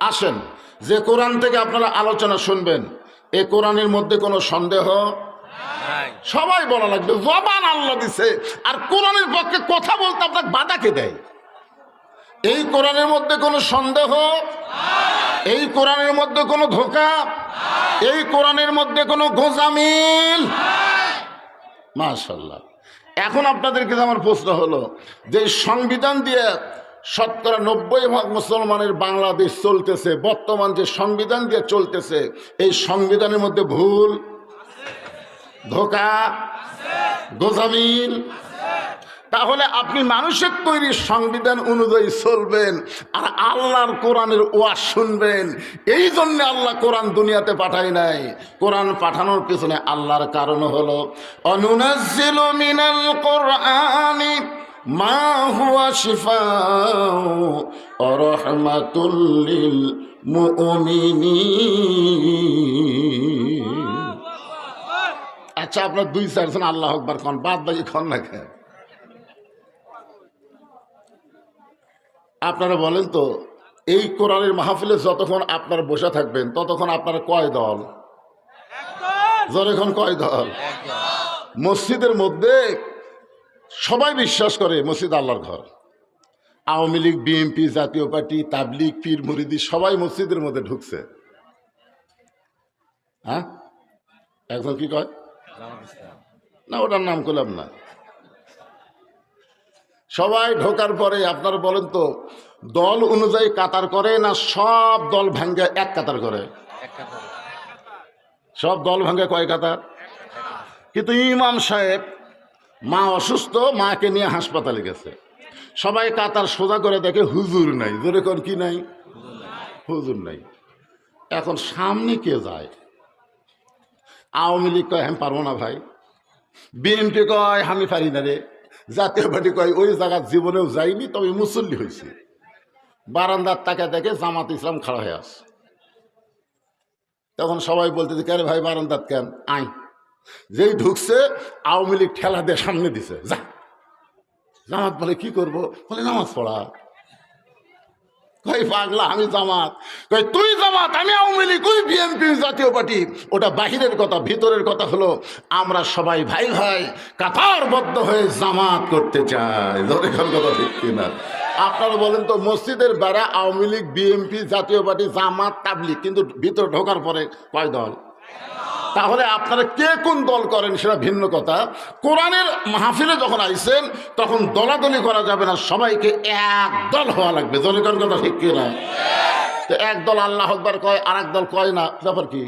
আসেন যে কোরআন থেকে আপনারা আলোচনা শুনবেন, এই কোরআনের মধ্যে কোনো সন্দেহ নাই। সবাই বলা লাগবে জবান আল্লাহ দিছে, আর কোরআনের পক্ষে কথা বলতে আপনাকে বাধা কে দেয়? এই কোরআনের মধ্যে কোনো সন্দেহ, এই কোরআনের মধ্যে কোনো ধোঁকা, এই কোরআনের মধ্যে কোনো গোজামিল। মাশাআল্লাহ। এখন আপনাদেরকে আমার প্রশ্ন হলো যে সংবিধান দিয়ে শতকরা 90% মুসলমানের বাংলাদেশ চলতেছে, বর্তমান যে সংবিধান দিয়ে চলতেছে, এই সংবিধানের মধ্যে ভুল, ধোঁকা, গোজামিল। তাহলে আপনি মানুষের তৈরি সংবিধান অনুযায়ী চলবেন আর আল্লাহর কোরআনের ওয়াজ শুনবেন। এই জন্য আল্লাহ কোরআন দুনিয়াতে পাঠায় নাই। কোরআন পাঠানোর পিছনে আল্লাহর কারণ হলো অনুনাজ্জিলু মিনাল কোরআনি মা হুয়া শিফাউ ওয়া রাহমাতুল লিল মুমিনিন। আচ্ছা, আপনার 2-4 জন আল্লাহু আকবার কোন, বাদ বাকি কোন না কেন? আপনারা বলেন তো, এই কোরআনের মাহফিলে যতক্ষণ আপনারা বসে থাকবেন ততক্ষণ আপনারা কয় দল? যতক্ষণ কয় দল? মসজিদের মধ্যে সবাই বিশ্বাস করে মসজিদ আল্লাহর ঘর। আওয়ামী লীগ, বিএনপি, জাতীয় পার্টি, তাবলিগ, পীর মুরিদি সবাই মসজিদের মধ্যে ঢুকছে। হ্যাঁ, এখন কি কয় না, ওটার নাম করলাম না। সবাই ঢোকার পরে আপনারা বলেন তো, দল অনুযায়ী কাতার করে না সব দল ভাঙ্গে এক কাতার করে? সব দল ভাঙ্গে কয় কাতার? কিন্তু ইমাম সাহেব মা অসুস্থ, মাকে নিয়ে হাসপাতালে গেছে, সবাই কাতার সোজা করে দেখে হুজুর নাই। জোরে কর, কি নাই? হুজুর নাই। এখন সামনে কে যায়? আওয়ামী লীগ কয় আমি পারবো না ভাই, বিএনপি কয় আমি পারি না রে, জাতীয় পার্টি কয় ওই জায়গার জীবনেও যাইনি, তবে মুসল্লি হয়েছে। বারান্দার তাকে দেখে জামাত ইসলাম খাড়া হয়ে আস। তখন সবাই বলতে যে কে ভাই বারান্দার কেন? আই। যেই ঢুকছে আওয়ামী লীগ ঠেলা দিয়ে সামনে দিছে, যা। জামাত বলে কি করবো? বলে নামাজ পড়া। কই পাগলা, আমি জামাত। কই তুই জামাত, আমি আওয়ামী লীগ, তুই বিএনপি, জাতীয় পার্টি। ওটা বাহিরের কথা, ভিতরের কথা হলো আমরা সবাই ভাই ভাই কাতারবদ্ধ হয়ে জামাত করতে চাই। কথা ঠিক কিনা? আপনারা বলেন তো, মসজিদের বেড়া আওয়ামী লীগ, বিএনপি, জাতীয় পার্টি, জামাত, তাবলিগ, কিন্তু ভিতরে ঢোকার পরে কয় দল? তাহলে আপনারা কে কোন দল করেন সেটা ভিন্ন কথা। কোরআনের মাহফিলে যখন আইছেন তখন দলাদলি করা যাবে না, সবাইকে এক দল হওয়া লাগবে। দলিকর কথা ঠিক কিনা? তো এক দল আল্লাহু আকবার কয়, আর এক দল কয় না, ব্যাপার কি?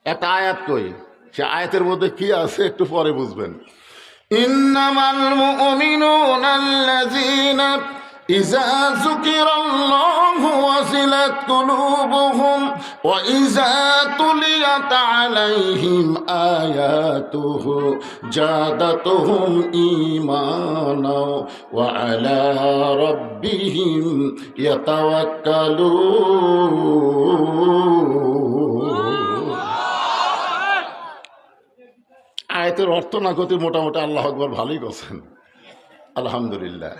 একটা আয়াত কই, সে আয়াতের মধ্যে কি আছে একটু পরে বুঝবেন। ইন্নামাল মুমিনুনা আল্লাযীনা ইযা যুকিরাল্লাহু ওয়াজিলাত কুলুবুহুম ওয়া ইযা তুলিয়াত আলাইহিম আয়াতুহু জাদাতুহুম ঈমানা ওয়া আলা রাব্বিহিম ইয়াতাওয়াক্কালুন। আয়াতের অর্থ না করতে মোটামুটি আল্লাহু আকবার ভালোই করছেন, আলহামদুলিল্লাহ।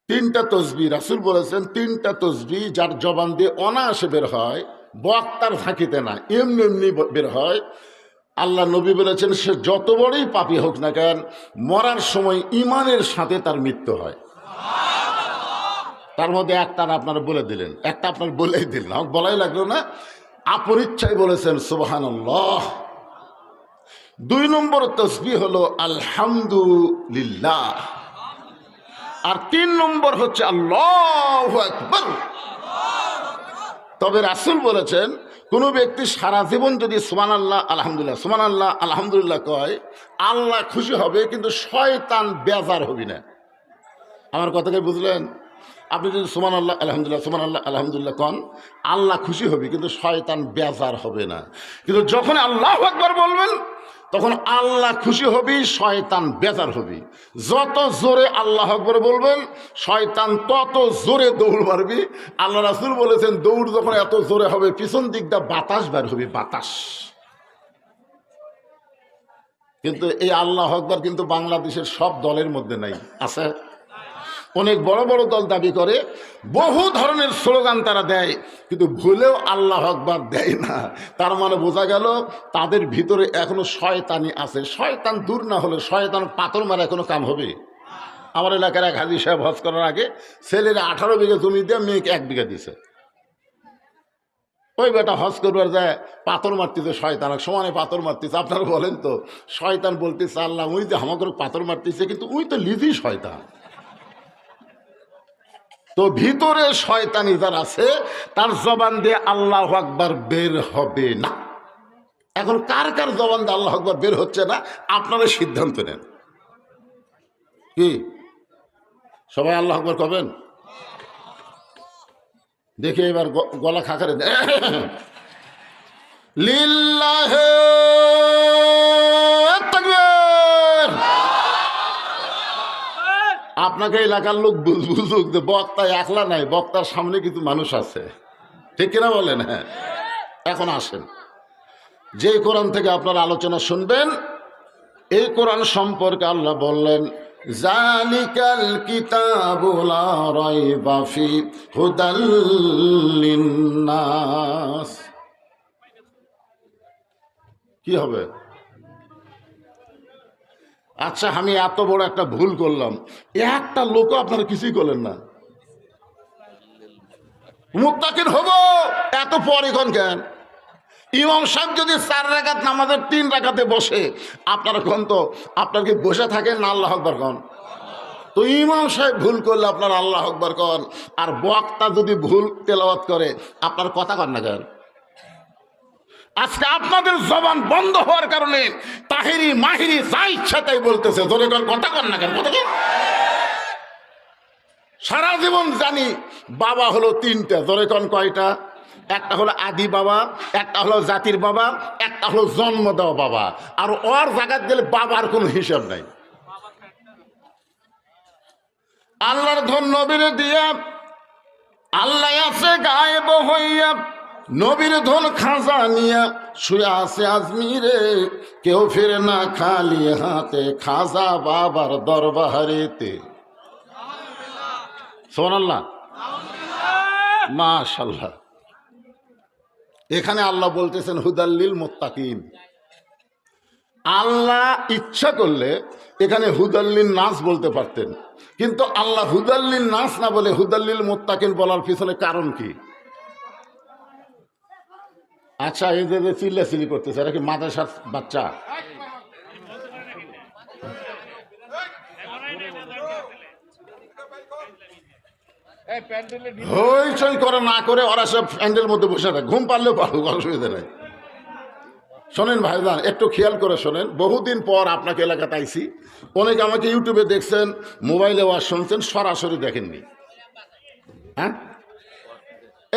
3টা তসবিহ রাসূল বলেছেন, 3টা তসবিহ যার জবান দিয়ে অনায়াসে বের হয়, বক্তার ঝাঁকিতে না, এমনি এমনি বের হয়। আল্লাহ নবী বলেছেন সে যত বড়ই পাপী হোক না কেন, মরার সময় ঈমানের সাথে তার মৃত্যু হয়। তার মধ্যে একটা আপনারা বলে দিলেন, একটা আপনার বলেই দিলেন, আমাকে বলাই লাগলো না, আপন ইচ্ছায় বলেছেন সুবহানাল্লাহ। 2 নম্বর তসবিহ হলো আলহামদুলিল্লাহ, আর 3 নম্বর হচ্ছে আল্লাহু আকবার। তবে রাসূল বলেছেন কোন ব্যক্তি সারা জীবন যদি সুবহানাল্লাহ আলহামদুলিল্লাহ সুবহানাল্লাহ আলহামদুলিল্লাহ কয়, আল্লাহ খুশি হবে কিন্তু শয়তান বেজার হবে না। আমার কথাকে বুঝলেন? আপনি যদি সুবহানাল্লাহ আলহামদুলিল্লাহ সুবহানাল্লাহ আলহামদুলিল্লাহ কন, আল্লাহ খুশি হবে কিন্তু শয়তান বেজার হবে না। কিন্তু যখন আল্লাহু আকবার বলবেন তখন আল্লাহ খুশি হবি, শয়তান বেজার হবি। যত জোরে আল্লাহু আকবার বলবেন শয়তান তত জোরে দৌড় মারবি। আল্লাহ রাসূল বলেছেন দৌড় যখন এত জোরে হবে পিছন দিকটা বাতাস বের হবে, বাতাস। কিন্তু এই আল্লাহ আকবার কিন্তু বাংলাদেশের সব দলের মধ্যে নাই। আছে অনেক বড় বড় দল দাবি করে, বহু ধরনের স্লোগান তারা দেয়, কিন্তু ভুলেও আল্লাহ আকবার দেয় না। তার মানে বোঝা গেল তাদের ভিতরে এখনো শয়তানি আছে। শয়তান দূর না হলে শয়তান পাথর মারা এখনো কাম হবে। আমার এলাকার এক হাজী সাহেব হজ করার আগে ছেলেরা 18 বিঘা জমি দিয়ে মেয়েকে 1 বিঘা দিছে। ওই বেটা হজ করবার যায় পাথর মারতেছে, শয়তান সমানে পাথর মারতেছে। আপনারা বলেন তো, শয়তান বলতেছে আল্লাহ উনি যে আমাকে পাথর মারতেছে, কিন্তু উনি তো নিজেই শয়তান। তো ভিতরে শয়তানি যার আছে তার জবান দিয়ে আল্লাহু আকবার বের হবে না। এখন কার কার জবান দিয়ে আল্লাহু আকবার বের হচ্ছে না আপনারা সিদ্ধান্ত নেন। কি সবাই আল্লাহু আকবার কবেন? দেখি এবার গলা খাকারে লিল্লাহে তাকবীর। আপনাকে এলাকার লোক বুঝুক যে বক্তা একলা নাই, বক্তার সামনে কিন্তু মানুষ আছে, ঠিক কিনা বলেন? হ্যাঁ, এখন আসেন, যে কোরআন থেকে আপনারা আলোচনা শুনবেন এই কোরআন সম্পর্কে আল্লাহ বললেন জালিকাল কিতাবু লা রাইবা ফি হুদাল লিন্নাস। কি হবে? আচ্ছা, আমি এত বড় একটা ভুল করলাম, একটা লোক আপনারা কিছুই করলেন না, মুত্তাকিন হব এত পরে কোন কেন? ইমাম সাহেব যদি 4 রাকাত নামাজের 3 রাকাতে বসে, আপনারা কোন তো আপনার কি বসে থাকেন না আল্লাহু আকবার কোন? তো ইমাম সাহেব ভুল করলে আপনার আল্লাহু আকবার কোন, আর বক্তা যদি ভুল তেলাওয়াত করে আপনার কথা কন না কেন? আজকে আপনাদের জবান বন্ধ হওয়ার কারণে তাহিরি মাহিরি যা ইচ্ছা তাই বলতেছে, জোরে কোন কথা কন না কেন? কথা কি? সারা জীবন জানি বাবা হলো 3টা, জোরে কোন কয়টা? একটা হলো আদি বাবা, একটা হলো জাতির বাবা, একটা হলো জন্ম দেওয়া বাবা, আর ওর জায়গায় গেলে বাবার কোনো হিসাব নাই। আল্লাহর ধন নবীরে দিয়া, আল্লাহ আছে গায়েব হইয়া, নবীর ধন খাজা নিয়া শুয়ে আছে আজমিরে, কেউ ফিরে না খালি হাতে খাজা বাবার দরবারেতে। সুবহানাল্লাহ, মাশাআল্লাহ। এখানে আল্লাহ বলতেছেন হুদাল্লিল মুত্তাকিন। আল্লাহ ইচ্ছা করলে এখানে হুদাল্লিল নাস বলতে পারতেন, কিন্তু আল্লাহ হুদাল্লিল নাস না বলে হুদাল্লিল মুত্তাকিন বলার পিছনে কারণ কি? আচ্ছা, এই যে চিল্লাচিল্লি করতেছে এরা কি মাদ্রাসার বাচ্চা? হইচই করে না করে ওরা সব প্যান্ডেলের মধ্যে বসে থাকে, ঘুম পারলেও পারুক, অসুবিধা নেই। শোনেন ভাইজান, একটু খেয়াল করে শোনেন, বহুদিন পর আপনাকে এলাকাতে আইছি, অনেকে আমাকে ইউটিউবে দেখছেন, মোবাইলে ওয়াজ শুনছেন, সরাসরি দেখেননি। হ্যাঁ,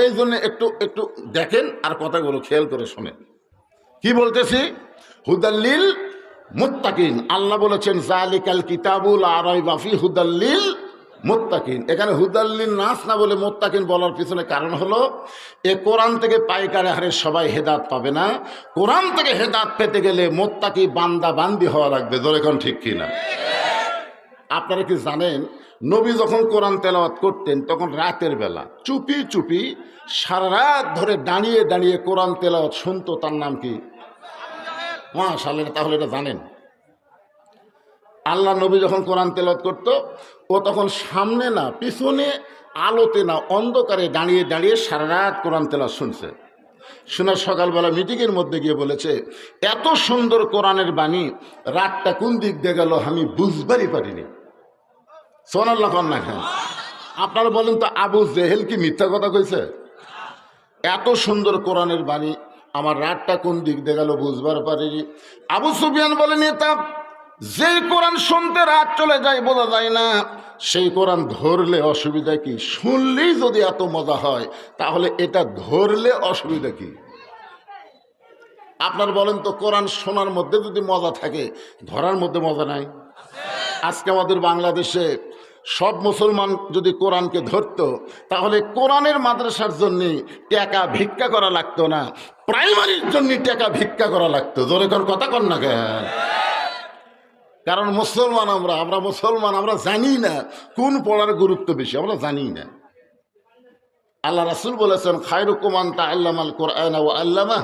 এই জন্য একটু একটু দেখেন আর কথাগুলো খেয়াল করে শোনেন। কি বলতেছি? হুদাল্লিল মুত্তাকিন। আল্লাহ বলেছেন জালিকাল কিতাবু লা রাইবা ফি হুদাল্লিল মুত্তাকিন। এখানে হুদাল্লিল নাস না বলে মুত্তাকিন বলার পিছনে কারণ হলো এ কোরআন থেকে পাইকারি হারে সবাই হেদাত পাবে না। কোরআন থেকে হেদাত পেতে গেলে মুত্তাকি বান্দা বান্দি হওয়া লাগবে। জোরে কোন ঠিক কিনা? আপনারা কি জানেন নবী যখন কোরআন তেলাওয়াত করতেন তখন রাতের বেলা চুপি চুপি সারা রাত ধরে দাঁড়িয়ে দাঁড়িয়ে কোরআন তেলাওয়াত শুনতো। তার নাম কি? মাশাআল্লাহ, তাহলে এটা জানেন। আল্লাহ নবী যখন কোরআন তেলাওয়াত করতো ও তখন সামনে না পিছনে আলোতে না অন্ধকারে দাঁড়িয়ে দাঁড়িয়ে সারা রাত কোরআন তেলাওয়াত শুনছে। শোনা সকালবেলা মিটিংয়ের মধ্যে গিয়ে বলেছে এত সুন্দর কোরআনের বাণী, রাতটা কোন দিক দিয়ে গেল আমি বুঝবারই পারিনি। সুবহানাল্লাহ না খান। আপনারা বলেন তো আবু জেহেল কি মিথ্যা কথা কইছে? এত সুন্দর কোরআনের বাণী, আমার রাতটা কোন দিক দিয়ে গেল বুঝবার পারিনি। আবু সুফিয়ান বলেন এটা যে কোরআন শুনতে রাত চলে যায় বোঝা যায় না, সেই কোরআন ধরলে অসুবিধা কি? শুনলেই যদি এত মজা হয় তাহলে এটা ধরলে অসুবিধা কি? আপনার বলেন তো কোরআন শোনার মধ্যে যদি মজা থাকে ধরার মধ্যে মজা নাই? আজকে আমাদের বাংলাদেশে সব মুসলমান যদি কোরআনকে ধরতো তাহলে কোরআনের মাদ্রাসার জন্য টাকা ভিক্ষা করা লাগতো না, প্রাইমারির জন্য টাকা ভিক্ষা করা লাগতো। জোরে কোন কথা কন না কেন? কারণ মুসলমান আমরা মুসলমান, আমরা জানি না কোন পড়ার গুরুত্ব বেশি, আমরা জানি না। আল্লাহ রাসূল বলেছেন খায়রুকুম মান তাআল্লামাল কুরআন ওয়া আল্লামা,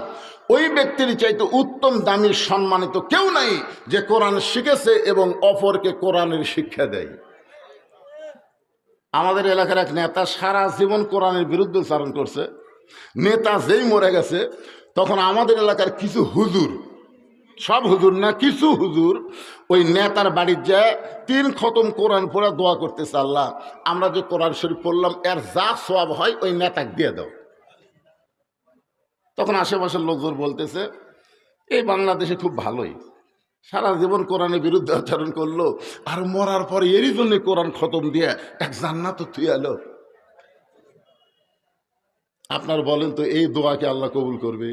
ওই ব্যক্তির চাইতে উত্তম দামি সম্মানিত কেউ নাই যে কোরআন শিখেছে এবং অপরকে কোরআনের শিক্ষা দেয়। আমাদের এলাকার এক নেতা সারা জীবন কোরআনের বিরুদ্ধে উচ্চারণ করছে। নেতা যেই মরে গেছে তখন আমাদের এলাকার কিছু হুজুর, সব হুজুর না, কিছু হুজুর ওই নেতার বাড়ির যায় 3 খতম কোরআন পড়ে দোয়া করতেছে, আল্লাহ আমরা যে কোরআন শরীফ পড়লাম এর যা সওয়াব হয় ওই নেতাকে দিয়ে দাও। তখন আশেপাশের লোকজন বলতেছে এই বাংলাদেশে খুব ভালোই, সারা জীবন কোরআনের বিরুদ্ধে আচরণ করলো আর মরার পরে এরই জন্য কোরআন খতম দিয়ে এক জান্নাত তুই এলো। আপনার বলেন তো এই দোয়াকে আল্লাহ কবুল করবে?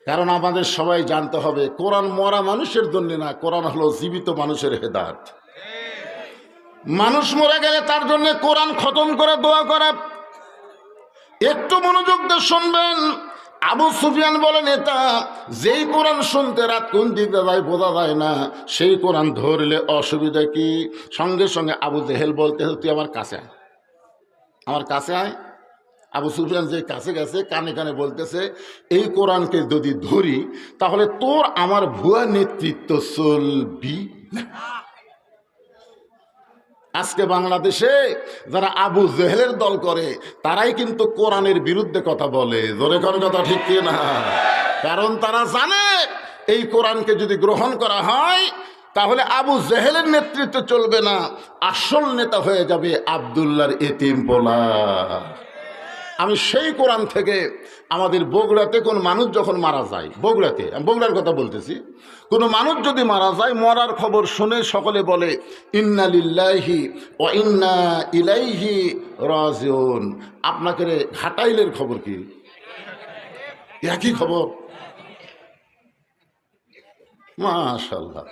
কারণ আমাদের সবাই জানতে হবে কোরআন মরা মানুষের জন্য না, কোরআন হলো জীবিত মানুষের হেদায়েত। মানুষ মরে গেলে তার জন্য কোরআন খতম করে দোয়া করা। একটু মনোযোগ দিয়ে শুনবেন। আবু সুফিয়ান বলেন এটা যেই কোরআন শুনতে রাত কোন দিকে যায় বোঝা যায় না, সেই কোরআন ধরলে অসুবিধা কি? সঙ্গে সঙ্গে আবু জেহেল বলতে তুই আমার কাছে আয়, আমার কাছে আয়। আবু সুফিয়ান যে কাছে গেছে কানে কানে বলতেছে এই কোরআনকে যদি ধরি তাহলে তোর আমার ভুয়া নেতৃত্ব চলবি না। আজকে বাংলাদেশে যারা আবু জেহেলের দল করে তারাই কিন্তু কোরআনের বিরুদ্ধে কথা বলে। জোরে কোন কথা ঠিক কি না? কারণ তারা জানে এই কোরআনকে যদি গ্রহণ করা হয় তাহলে আবু জেহেলের নেতৃত্ব চলবে না, আসল নেতা হয়ে যাবে আব্দুল্লাহর এতিম পোলা। আমি সেই কোরআন থেকে আমাদের বগুড়াতে কোন মানুষ যখন মারা যায়, বগুড়াতে আমি বগুড়ার কথা বলতেছি, কোনো মানুষ যদি মারা যায় মরার খবর শুনে সকলে বলে ইন্না লিল্লাহি ওয়া ইন্না ইলাইহি রাজিউন। আপনাকে ঘাটাইলের খবর কি? একই খবর। মাশাআল্লাহ।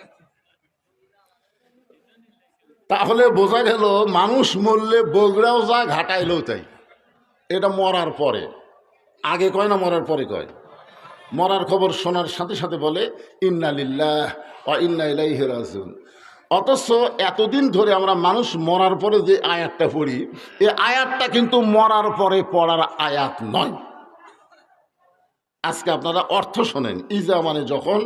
তাহলে বোঝা গেল মানুষ মরলে বগুড়াও যা ঘাটাইলেও তাই। এটা মরার পরে, আগে কয় না মরার পরে কয়। মরার খবর শোনার সাথে সাথে বলে ইন্না লিল্লাহ ওয়া ইন্না ইলাইহি রাজিউন। অথচ এতদিন ধরে আমরা মানুষ মরার পরে যে আয়াতটা পড়ি, এই আয়াতটা কিন্তু মরার পরে পড়ার আয়াত নয়। আজকে আপনারা অর্থ শোনেন। ইজা মানে যখন,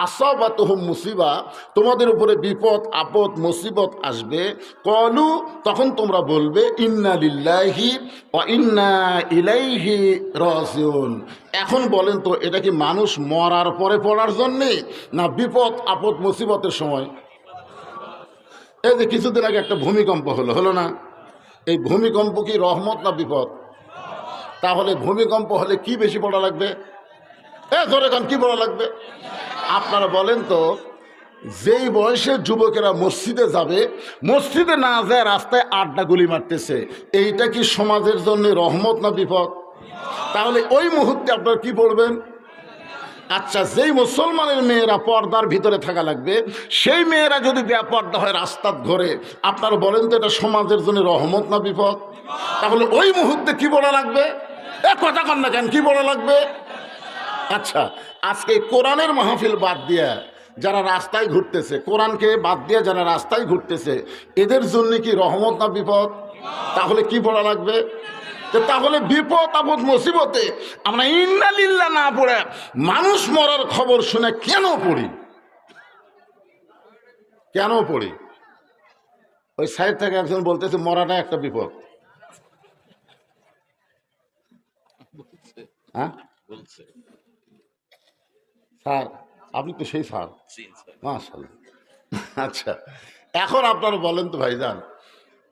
আসাবাতুহুম মুসিবা, তোমাদের উপরে বিপদ আপদ মুসিবত আসবে, কলু তখন তোমরা বলবে ইন্না লিল্লাহি ওয়া ইন্না ইলাইহি রাজিউন। এখন বলেন তো এটা কি মানুষ মরার পরে পড়ার জন্যে না বিপদ আপদ মুসিবতের সময়? এই যে কিছুদিন আগে একটা ভূমিকম্প হলো না? এই ভূমিকম্প কি রহমত না বিপদ? তাহলে ভূমিকম্প হলে কি বেশি পড়া লাগবে? ধরে কান কি বলা লাগবে? আপনারা বলেন তো যেই বয়সের যুবকেরা মসজিদে যাবে, মসজিদে না যায় রাস্তায় আড্ডা গুলি মারতেছে, এইটা কি সমাজের জন্য রহমত না বিপদ? তাহলে ওই মুহূর্তে আপনারা কি পড়বেন? আচ্ছা, যেই মুসলমানের মেয়েরা পর্দার ভিতরে থাকা লাগবে, সেই মেয়েরা যদি বেপর্দা হয় রাস্তার ঘরে, আপনারা বলেন তো এটা সমাজের জন্য রহমত না বিপদ? তাহলে ওই মুহূর্তে কি বলা লাগবে? কথা কন না কেন, কি বলা লাগবে? আচ্ছা, আজকে কোরআনের মাহফিল বাদ দিয়া যারা রাস্তায় ঘুরতেছে, কোরআনকে বাদ দিয়ে যারা রাস্তায় ঘুরতেছে, এদের জন্য কি রহমত না বিপদ? তাহলে কি বলা লাগবে? তাহলে বিপদ আপদ মুসিবতে আমরা ইন্না লিল্লাহ না পড়ে মানুষ মরার খবর শুনে কেন পড়ি? কেন পড়ি? ওই সাইড থেকে একজন বলতেছে মরাটা একটা বিপদ। হ্যাঁ বলছে স্যার, আপনি তো সেই স্যার। মাশাআল্লাহ। আচ্ছা, এখন আপনারা বলেন তো ভাইজান,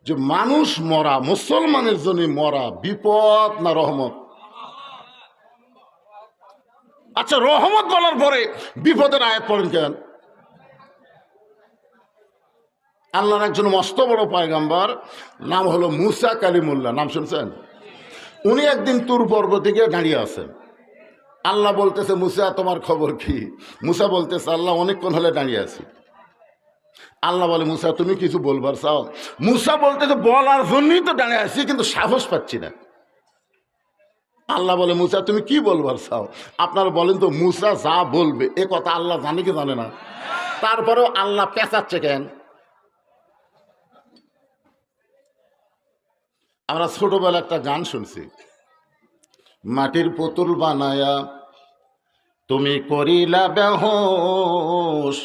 যে মানুষ মরা, মুসলমানের জন্য মরা বিপদ না রহমত? আচ্ছা, রহমত বলার পরে বিপদের আয়াত পড়েন কেন? আল্লাহর একজন মস্ত বড় পয়গম্বর, নাম হলো মুসা কালিমুল্লাহ, নাম শুনছেন? উনি একদিন তুর পর্বতে গিয়ে দাঁড়িয়ে আছেন। আল্লাহ বলতেছে মুসা তোমার খবর কি? মুসা বলতেছে আল্লাহ অনেকক্ষণ হলে দাঁড়িয়ে আছি। আল্লাহ বলে মুসা তুমি কিছু বলবার চাও? মুসা বলতেছে বলার জন্যই তো দাঁড়িয়ে আছি, কিন্তু সাহস পাচ্ছি না। আল্লাহ বলে মুসা তুমি কি বলবার চাও? আপনারা বলেন তো মুসা যা বলবে এ কথা আল্লাহ জানে কি জানে না? তারপরেও আল্লাহ পেঁচাচ্ছে কেন? আমরা ছোটবেলা একটা গান শুনছি, মাটির পুতুল বানায়া তুমি করিলা বেহোশ,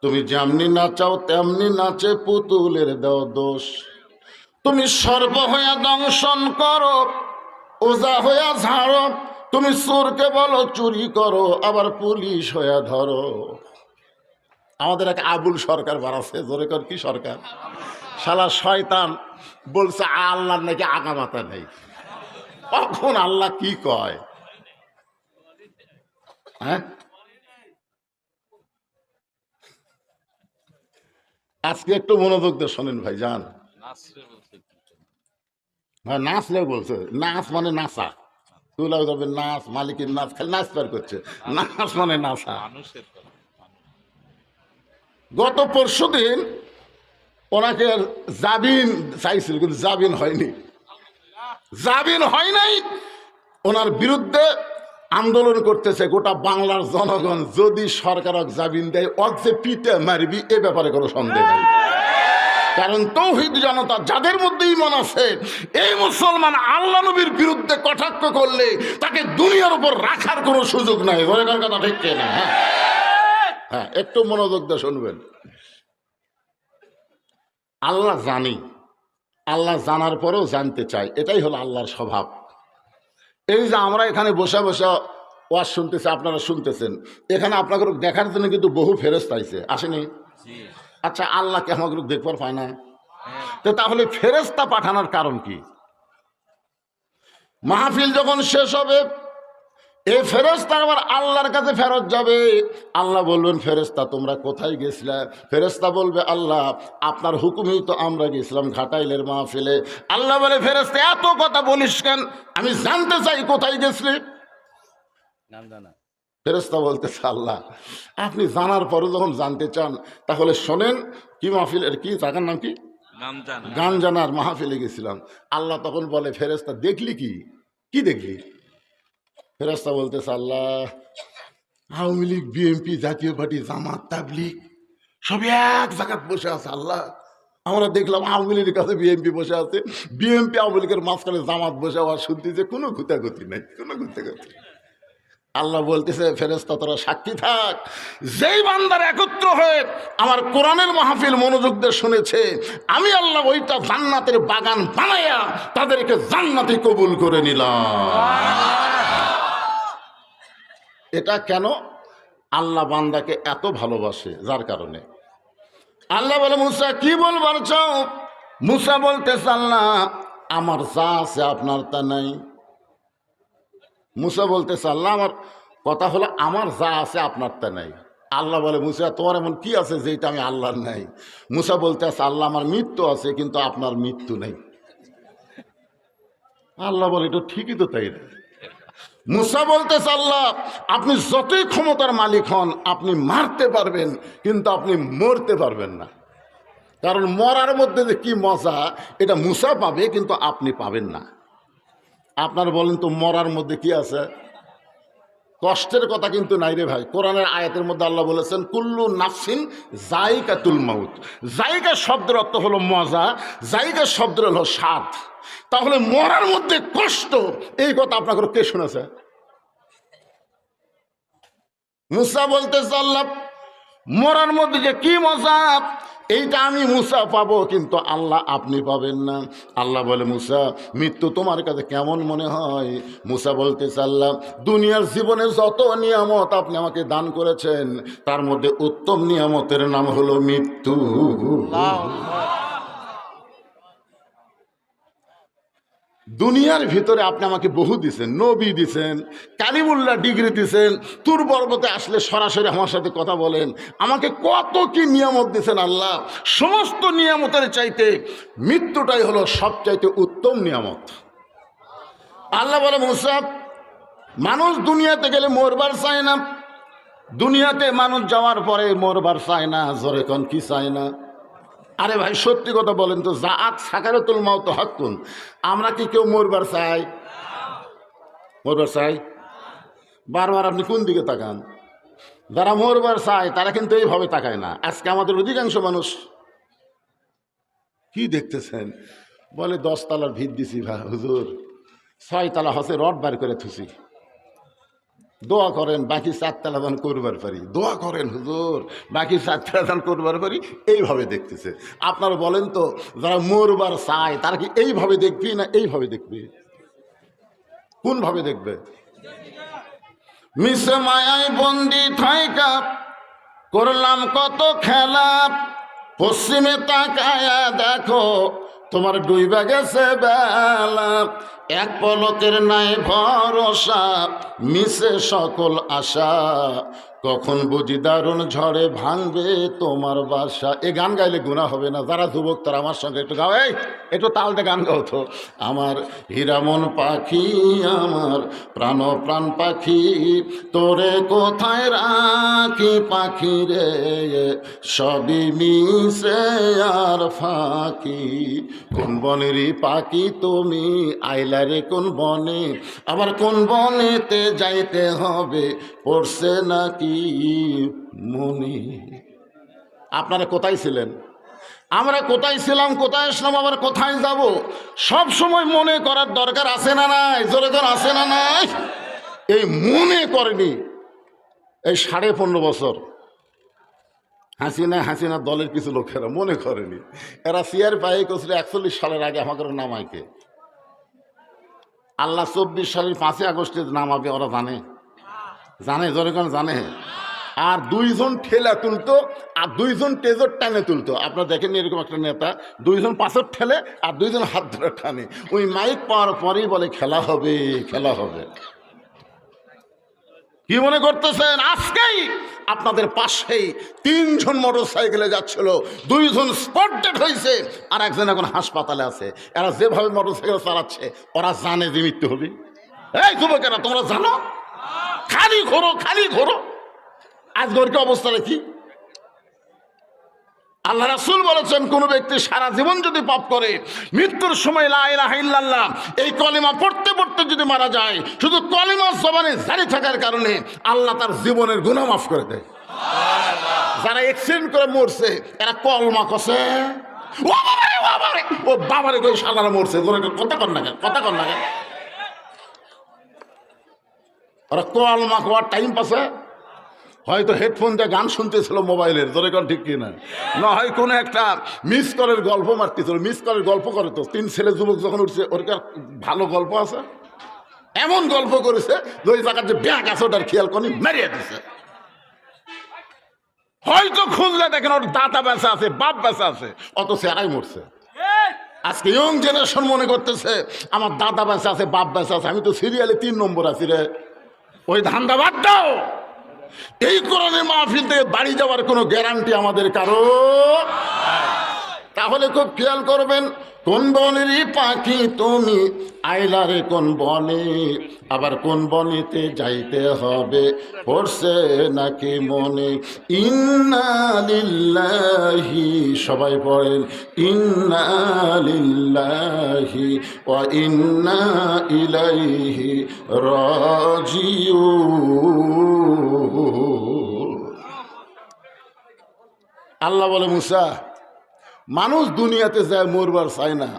তুমি যেমনি নাচাও তেমনি নাচে পুতুলের দাও দোষ। তুমি সর্ব হইয়া দংশন করো, ওজা হইয়া ঝাড়ো, তুমি চোরকে বলো চুরি করো, আবার পুলিশ হইয়া ধরো। আমাদের এক আবুল সরকার বাড়াচ্ছে, জোরে কর কি সরকার, শালা শয়তান বলছে আল্লাহর নাকি আগা মাথা নেই। কখন আল্লাহ কি কয়? হ্যাঁ, আজকে একটু মনোযোগ দিয়ে শোনেন ভাই যান। হ্যাঁ, নাচলে বলছে, নাচ মানে নাচা, তুলা যাবে নাচ, মালিকের নাচ, খালি নাচ পার করছে, নাচ মানে নাচা। গত পরশুদিন ওনাকে জামিন চাইছিল, কিন্তু জামিন হয়নি, জামিন হয় নাই। ওনার বিরুদ্ধে আন্দোলন করতেছে গোটা বাংলার জনগণ। যদি সরকার জামিন দেয়, অক যে পিঠে মারবি এ ব্যাপারে কোনো সন্দেহ নেই। কারণ তৌহিদ জনতা যাদের মধ্যে ঈমান আছে, এই মুসলমান আল্লাহ নবীর বিরুদ্ধে কটাক্ষ করলে তাকে দুনিয়ার উপর রাখার কোনো সুযোগ নাই। ওরকম কথা ঠিক না? হ্যাঁ, একটু মনোযোগ দিয়ে শুনবেন। আল্লাহ জানি, আল্লাহ জানার পরেও জানতে চাই, এটাই হলো আল্লাহর স্বভাব। এই যে আমরা এখানে বসে বসে ওয়াজ শুনতেছি, আপনারা শুনতেছেন, এখানে আপনাকে দেখার জন্য কিন্তু বহু ফেরেশতা আইছে, আসেনি? আচ্ছা, আল্লাহকে আমাকে দেখবার পায় না, তো তাহলে ফেরেশতা পাঠানোর কারণ কি? মাহফিল যখন শেষ হবে, এই ফেরেশতা আবার আল্লাহর কাছে ফেরত যাবে। আল্লাহ বলবেন, ফেরেশতা তোমরা কোথায় গেছিলে? ফেরেশতা বলবে, আল্লাহ আপনার হুকুমেই তো আমরা গেছিলাম ঘাটাইলের মাহফিলে। আল্লাহ বলে, ফেরেশতা এত কথা বলিস কেন? আমি জানতে চাই কোথায় গেছিলে। ফেরেশতা বলতেছে, আল্লাহ আপনি জানার পরে যখন জানতে চান, তাহলে শোনেন, কি মাহফিলের কি জায়গার নাম কি? গান জানার মাহফিলে গেছিলাম। আল্লাহ তখন বলে, ফেরেশতা দেখলি কি? কি দেখলি? ফেরেশতা বলতেছে, আল্লাহ আওয়ামী লীগ, বিএনপি, জাতীয় পার্টি, জামাত, তাবলীগ সব এক জায়গায় বসে আছে। আল্লাহ আমরা দেখলাম আওয়ামী লীগের কাছে বিএনপি বসে আছে, বিএনপি আওয়ামী লীগের মাঝখানে জামাত বসে আবার শুনতেছে, কোনো গুতাগুতি নাই, কোনো গুতাগুতি। আল্লাহ বলতেছে, ফেরেশতা তোরা সাক্ষী থাক, যেই বান্দার একত্র হয়ে আমার কোরআনের মাহফিল মনোযোগ দিয়ে শুনেছে, আমি আল্লাহ ওইটা জান্নাতের বাগান বানাইয়া তাদেরকে জান্নাতে কবুল করে নিলাম। এটা কেন? আল্লাহ বান্দাকে এত ভালোবাসে, যার কারণে আল্লাহ বলে, মুসা কি বলবার চাও? মুসা বলতেছে, আল্লাহ আমার যা আছে আপনার তা নাই। মুসা বলতেছে, আল্লাহ আমার কথা হলো আমার যা আছে আপনার তা নাই। আল্লাহ বলে, মুসা তোমার এমন কি আছে যেটা আমি আল্লাহর নাই? মুসা বলতেছে, আল্লাহ আমার মৃত্যু আছে, কিন্তু আপনার মৃত্যু নেই। আল্লাহ বলে, এটা ঠিকই তো, তাই না? মুসা বলতেছে, আল্লাহ আপনি যতই ক্ষমতার মালিক হন, আপনি মারতে পারবেন, কিন্তু আপনি মরতে পারবেন না। কারণ মরার মধ্যে যে কি মজা, এটা মুসা পাবে, কিন্তু আপনি পাবেন না। আপনার বলেন তো, মরার মধ্যে কি আছে? কষ্টের কথা কিন্তু নাই রে ভাই। কোরআনের আয়াতের মধ্যে আল্লাহ বলেছেন, কুল্লু নাফসিন যায়িকাতুল মাউত। যায়িকা শব্দের অর্থ হলো মজা, যায়িকা শব্দের হলো স্বাদ। তাহলে মরার মধ্যে কষ্ট, এই কথা আপনাকে কে শুনেছে? মুসা বলতেছে, আল্লাহ মরার মধ্যে যে কি মজা, এইটা আমি মুসা পাবো, কিন্তু আল্লাহ আপনি পাবেন না। আল্লাহ বলে, মুসা মৃত্যু তোমার কাছে কেমন মনে হয়? মুসা বলতেছে, আল্লাহ দুনিয়ার জীবনে যত নিয়ামত আপনি আমাকে দান করেছেন, তার মধ্যে উত্তম নিয়ামতের নাম হলো মৃত্যু। দুনিয়ার ভিতরে আপনি আমাকে বহু দিছেন, নবী দিছেন, কালিমুল্লাহ ডিগ্রি দিছেন, তুর পর্বতে আসলে সরাসরি আমার সাথে কথা বলেন, আমাকে কত কি নিয়ামত দিছেন আল্লাহ। সমস্ত নিয়ামতের চাইতে মৃত্যুটাই হলো সবচাইতে উত্তম নিয়ামত। আল্লাহ বলে, মুসা মানুষ দুনিয়াতে গেলে মরবার চায় না, দুনিয়াতে মানুষ যাওয়ার পরে মরবার চায় না। জোরে কোন কি চায় না? আরে ভাই সত্যি কথা বলেন তো, জাআত সাকারাতুল মাউত হাক্কুন, আমরা কি কেউ মরবার চাই? মরবার চাই? বারবার আপনি কোন দিকে তাকান? যারা মরবার চায় তারা কিন্তু এইভাবে তাকায় না। আজকে আমাদের অধিকাংশ মানুষ কি দেখতেছেন, বলে 10 তলার ভিত দিছি ভা হুজুর, 6 তলা হসে রড বার করে থুসি, দোয়া করেন বাকি 4 তলা দান করবার পারি, দোয়া করেন হুজুর বাকি 4 তলা দান করবার পারি। এইভাবে দেখতেছে। আপনারা বলেন তো, যারা মরবার চায় তারা কি এইভাবে দেখবি না এইভাবে দেখবি? কোনভাবে দেখবে? মিশে মায়ায় বন্দি থাইকা করলাম কত খেলা, পশ্চিমে তাকায়া দেখো তোমার ডুইবা গেছে বেলা, এক পলকের নাই ভরসা মিশে সকল আশা, কখন বুঝি দারুণ ঝড়ে ভাঙবে তোমার বাসা। এ গান গাইলে গুনাহ হবে না? যারা যুবক তারা আমার সঙ্গে একটু গাও, এই একটু তালতে গান গাও তো। আমার হীরামন পাখি, আমার প্রাণ পাখি, তোরে কোথায় রাখি পাখি রে, সবই মিশে আর ফাঁকি, কোন বনেরই পাখি তুমি আইলা রে কোন বনে, আবার কোন বনেতে যাইতে হবে পড়ছে নাকি মনে। আপনারা কোথায় ছিলেন? আমরা কোথায় ছিলাম, কোথায় আসলাম, আবার কোথায় যাব? সব সময় মনে করার দরকার আছে না নাই? জোরে করে আছে না নাই? এই মনে করেনি এই 15.5 বছর হাসিনা দলের কিছু লোকেরা মনে করেনি। এরা সিআর পায়ে করছিল 41 সালের আগে আমাদের নামাইকে। আল্লাহ 24 সালের 5 আগস্টে নামাবে, ওরা জানে জোরে কোন জানে। আর 2 জন ঠেলা তুলতো আর 2 জন টেজর টানে তুলতো। আপনারা দেখেন এরকম একটা নেতা 2 জন পাথর ঠেলে আর 2 জন হাত ধরে টানে। ওই মাইক পাওয়ার পরেই বলে খেলা হবে, খেলা হবে। কি মনে করতেছেন? আজকেই আপনাদের পাশেই 3 জন মোটর সাইকেলে যাচ্ছিল, 2 জন স্পট ডেড হয়েছে আর একজন এখন হাসপাতালে আছে। এরা যেভাবে মোটর সাইকেল চালাচ্ছে ওরা জানে যে মৃত্যু হবে। এই যুবকেরা তোমরা জানো? খালি ঘোরো। আজকের কি অবস্থা দেখি। আল্লাহ রাসূল বলেছেন, কোন ব্যক্তি সারা জীবন যদি পাপ করে মৃত্যুর সময় লা ইলাহা ইল্লাল্লাহ এই কলিমা পড়তে পড়তে যদি মারা যায়, শুধু কলিমা জবানে জারি থাকার কারণে আল্লাহ তার জীবনের গুনাহ মাফ করে দেয়। যারা অ্যাক্সিডেন্ট করে মরছে এরা কলমা কষে ও বাবারে কই শালারা মরছে, কথা কর না কেন ওরা কলমা কোয়ার টাইম পাসে। হয়তো হেডফোন দিয়ে গান শুনতেছিল মোবাইলের, ধরে কোন ঠিক কিনা, না হয় কোনো একটা মিস কলের গল্প মারতেছিল। মিস কলের গল্প করে তো 3 ছেলে যুবক যখন উঠছে, ওর ভালো গল্প আছে, এমন গল্প করেছে ওই জায়গার যে ব্যাগ আছে ওটার খেয়াল করি মেরিয়ে দিছে। হয়তো খুঁজলে দেখেন ওর দাদা বেঁচে আছে, বাপ বেঁচে আছে, অত সেরাই মরছে। আজকে ইয়ং জেনারেশন মনে করতেছে আমার দাদা বেঁচে আছে, বাপ বেঁচে আছে, আমি তো সিরিয়ালে 3 নম্বর আছি রে। ওই ধান্দা বাদ দাও। এই কোরআনের মাহফিল থেকে বাড়ি যাওয়ার কোনো গ্যারান্টি আমাদের কারো। তাহলে খুব খেয়াল করবেন, কোন বনেরই পাখি তুমি আইলা রে কোন বনে, আবার কোন বনেতে যাইতে হবে পড়ছে নাকি মনে। ইন্না লিল্লাহি, সবাই পড়েন ইন্না লিল্লাহি ওয়া ইন্না ইলাইহি রাজিউন। আল্লাহ বলে, মুসা মানুষ দুনিয়াতে যায় মরবার চায় না,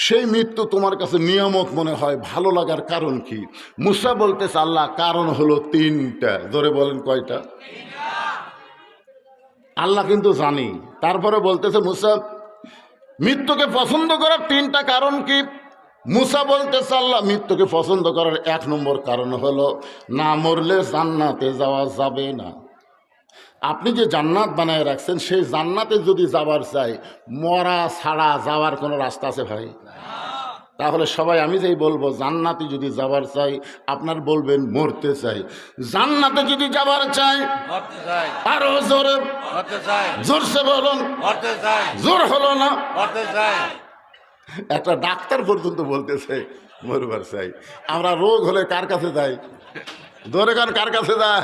সেই মৃত্যু তোমার কাছে নিয়ামত মনে হয়, ভালো লাগার কারণ কি? মুসা বলতেছে, আল্লাহ কারণ হলো 3টা। ধরে বলেন কয়টা? আল্লাহ কিন্তু জানি, তারপরে বলতেছে মুসা মৃত্যুকে পছন্দ করার 3টা কারণ কি? মুসা বলতেছে, আল্লাহ মৃত্যুকে পছন্দ করার 1 নম্বর কারণ হলো না মরলে জান্নাতে যাওয়া যাবে না। আপনি যে জান্নাত বানায় রাখছেন, সেই জান্নাতে যদি যাবার চাই, মরা ছাড়া যাওয়ার কোনো রাস্তা আছে ভাই? তাহলে সবাই আমি যেই বলবো জান্নাতে যদি যাবার চাই, আপনার বলবেন মরতে চাই। জান্নাতে যদি যাবার চাই আরো জোরে জোরসে বলুন, জোর হলো না। একটা ডাক্তার পর্যন্ত বলতেছে মরবার চাই। আমরা রোগ হলে কার কাছে যাই? ধরে কার কাছে যায়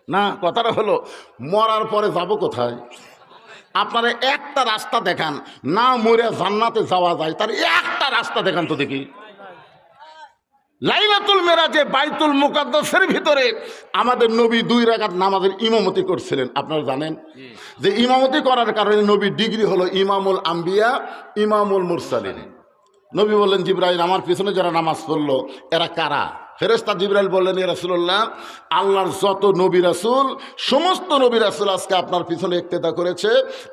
না? কথাটা হলো মরার পরে যাব কোথায়? আপনারা একটা রাস্তা দেখান, না মরে জান্নাতে যাওয়া যায়, তার একটা রাস্তা দেখান তো দেখি। লাইলাতুল মেরাজে বাইতুল মুকাদ্দাসের ভিতরে আমাদের নবী 2 রাকাত নামাজের ইমামতি করছিলেন। আপনারা জানেন যে ইমামতি করার কারণে নবীর ডিগ্রি হলো ইমামুল আম্বিয়া, ইমামুল মুরসালিন। নবী বললেন, জিবরাইল, আমার পিছনে যারা নামাজ পড়লো এরা কারা? ফেরেশতা জিবরাইল বললেন, ইয়া রাসূলুল্লাহ, আল্লাহর যত নবী রাসূল, সমস্ত নবী রাসূল আজকে আপনার পিছনে ইক্তেদা করেছে,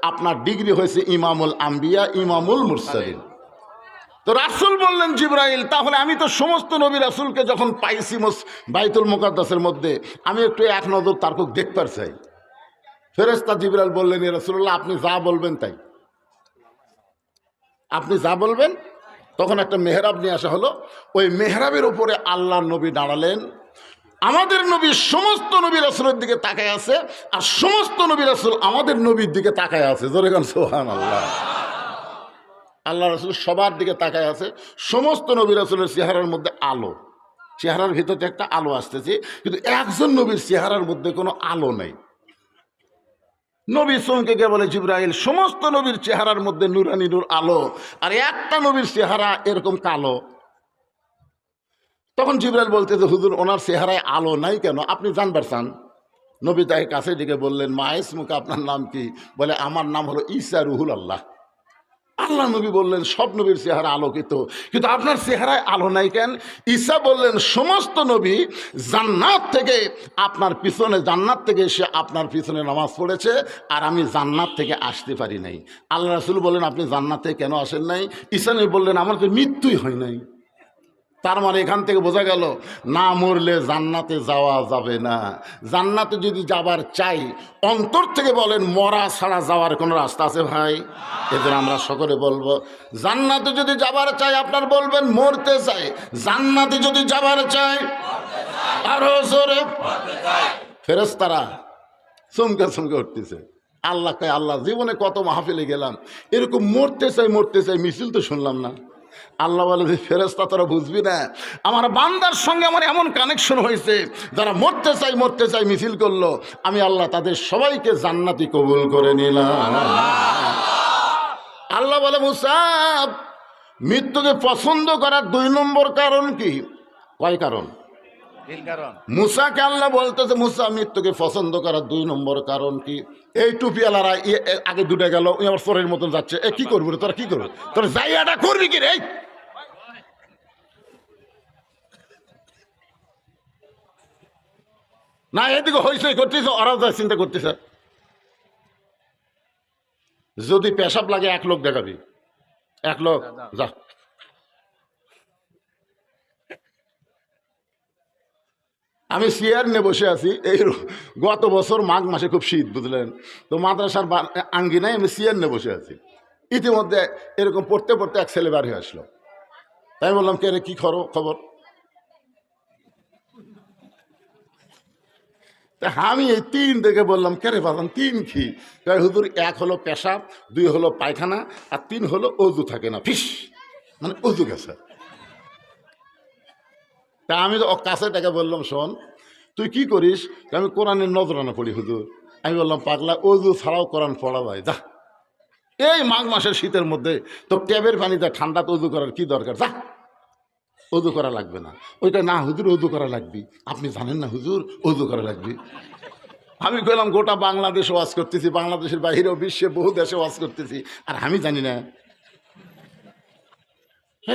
আপনার ডিগ্রি হয়েছে ইমামুল আম্বিয়া, ইমামুল মুরসালিন। তো রাসূল বললেন, জিবরাইল, তাহলে আমি তো সমস্ত নবী রাসূলকে যখন পাইছি বাইতুল মুকাদ্দাসের মধ্যে, আমি একটু এক নজর তারকুক দেখতে চাই। ফেরেশতা জিবরাইল বললেন, ইয়া রাসূলুল্লাহ, আপনি যা বলবেন তাই, আপনি যা বলবেন। তখন একটা মেহরাব নিয়ে আসা হলো, ওই মেহরাবের উপরে আল্লাহর নবী দাঁড়ালেন। আমাদের নবী সমস্ত নবী রাসূলের দিকে তাকায় আছে, আর সমস্ত নবী রাসূল আমাদের নবীর দিকে তাকায় আছে। জোরে গান সুবহানাল্লাহ। আল্লাহ রাসূল সবার দিকে তাকায় আছে। সমস্ত নবী রাসূলের চেহারার মধ্যে আলো, চেহারার ভিতরে একটা আলো আসতেছে, কিন্তু একজন নবীর চেহারার মধ্যে কোনো আলো নেই। নবী চমকে গিয়ে বলে, জিবরাইল, সমস্ত নবীর চেহারার মধ্যে নুরানি নূর আলো, আর একটা নবীর চেহারা এরকম কালো। তখন জিবরাইল বলতেছে, হুজুর, ওনার চেহারায় আলো নাই কেন, আপনি জানবার চান? নবী তাই কাছে দিকে বললেন, মা ইসমুকা, আপনার নাম কি? বলে, আমার নাম হলো ঈসা রুহুল আল্লাহ। আল্লাহ নবী বললেন, সব নবীর চেহারা আলোকিত, কিন্তু আপনার চেহারায় আলো নাই কেন? ঈসা বললেন, সমস্ত নবী জান্নাত থেকে আপনার পিছনে, জান্নাত থেকে এসে আপনার পিছনে নামাজ পড়েছে, আর আমি জান্নাত থেকে আসতে পারি নাই। আল্লাহ রাসূল বললেন, আপনি জান্নাতে কেন আসেন নাই? ঈসা নবী বললেন, আমার তো মৃত্যুই হয় নাই। তার মানে এখান থেকে বোঝা গেল, না মরলে জান্নাতে যাওয়া যাবে না। জান্নাতে যদি যাবার চাই, অন্তর থেকে বলেন, মরা ছাড়া যাওয়ার কোনো রাস্তা আছে ভাই? এদের আমরা সকলে বলবো, জান্নাতে যদি যাবার চাই, আপনার বলবেন মরতে চাই। জান্নাতে যদি যাবার চাই, আরো জোরে। ফেরেশতারা চমকে চমকে উঠতেছে। আল্লাহ কয়, আল্লাহ, জীবনে কত মাহফিলে গেলাম, এরকম মরতে চাই মরতে চাই মিছিল তো শুনলাম না। আল্লাহ বলে, ফেরেশতা, তোরা বুঝবি না, আমার বান্দার সঙ্গে আমার এমন কানেকশন হয়েছে, যারা মরতে চাই মিছিল করলো, আমি আল্লাহ তাদের সবাইকে জান্নাতি কবুল করে নিলাম। আল্লাহ বলে, মুসা, মৃত্যুকে পছন্দ করার 2 নম্বর কারণ কি? কয় কারণ? মুসাকে আল্লাহ বলতেছে, মুসা, মৃত্যুকে পছন্দ করার 2 নম্বর কারণ কি? এই টুপিওয়ালারা আগে দুটো গেল, আমার চোরের মতন যাচ্ছে, এ কি করবি রে, তোরা কি করবি, তোরা জায়গাটা করবি কি রে? না, এদিকে হইচই করতেছে, ওরাও যা চিন্তা করতেছে, যদি পেশাব লাগে 1 লোক দেখাবি, 1 লোক যা। আমি চেয়ার নিয়ে বসে আছি, এই গত বছর মাঘ মাসে খুব শীত, বুঝলেন তো, মাদ্রাসার আঙ্গিনায় আমি চেয়ার নিয়ে বসে আছি। ইতিমধ্যে এরকম পড়তে পড়তে এক ছেলে বার হয়ে আসলো। তাই বললাম, কে রে, কি খবর? তা আমি এই 3 দেখে বললাম, কে রে বাজান, 3 কি? হুজুর, 1 হলো পেশাব, 2 হলো পায়খানা, আর 3 হলো অজু থাকে না, ফিস, মানে অজু গেছে। তা আমি কাছে টাকা বললাম, শোন, তুই কি করিস? আমি কোরআনের নজরানা পড়ি হুজুর। আমি বললাম, পাগলা, অজু ছাড়াও কোরআন পড়া যায়, যা। এই মাঘ মাসের শীতের মধ্যে তো ট্যাবের পানিতে ঠান্ডাতে অজু করার কি দরকার, যা, অজু করা লাগবে না। ওইটা না হুজুর, অজু করা লাগবে। আপনি জানেন না হুজুর, অজু করা লাগবে। আমি কইলাম, গোটা বাংলাদেশে ওয়াজ করতেছি, বাংলাদেশের বাইরেও বিশ্বে বহু দেশে ওয়াজ করতেছি, আর আমি জানি না?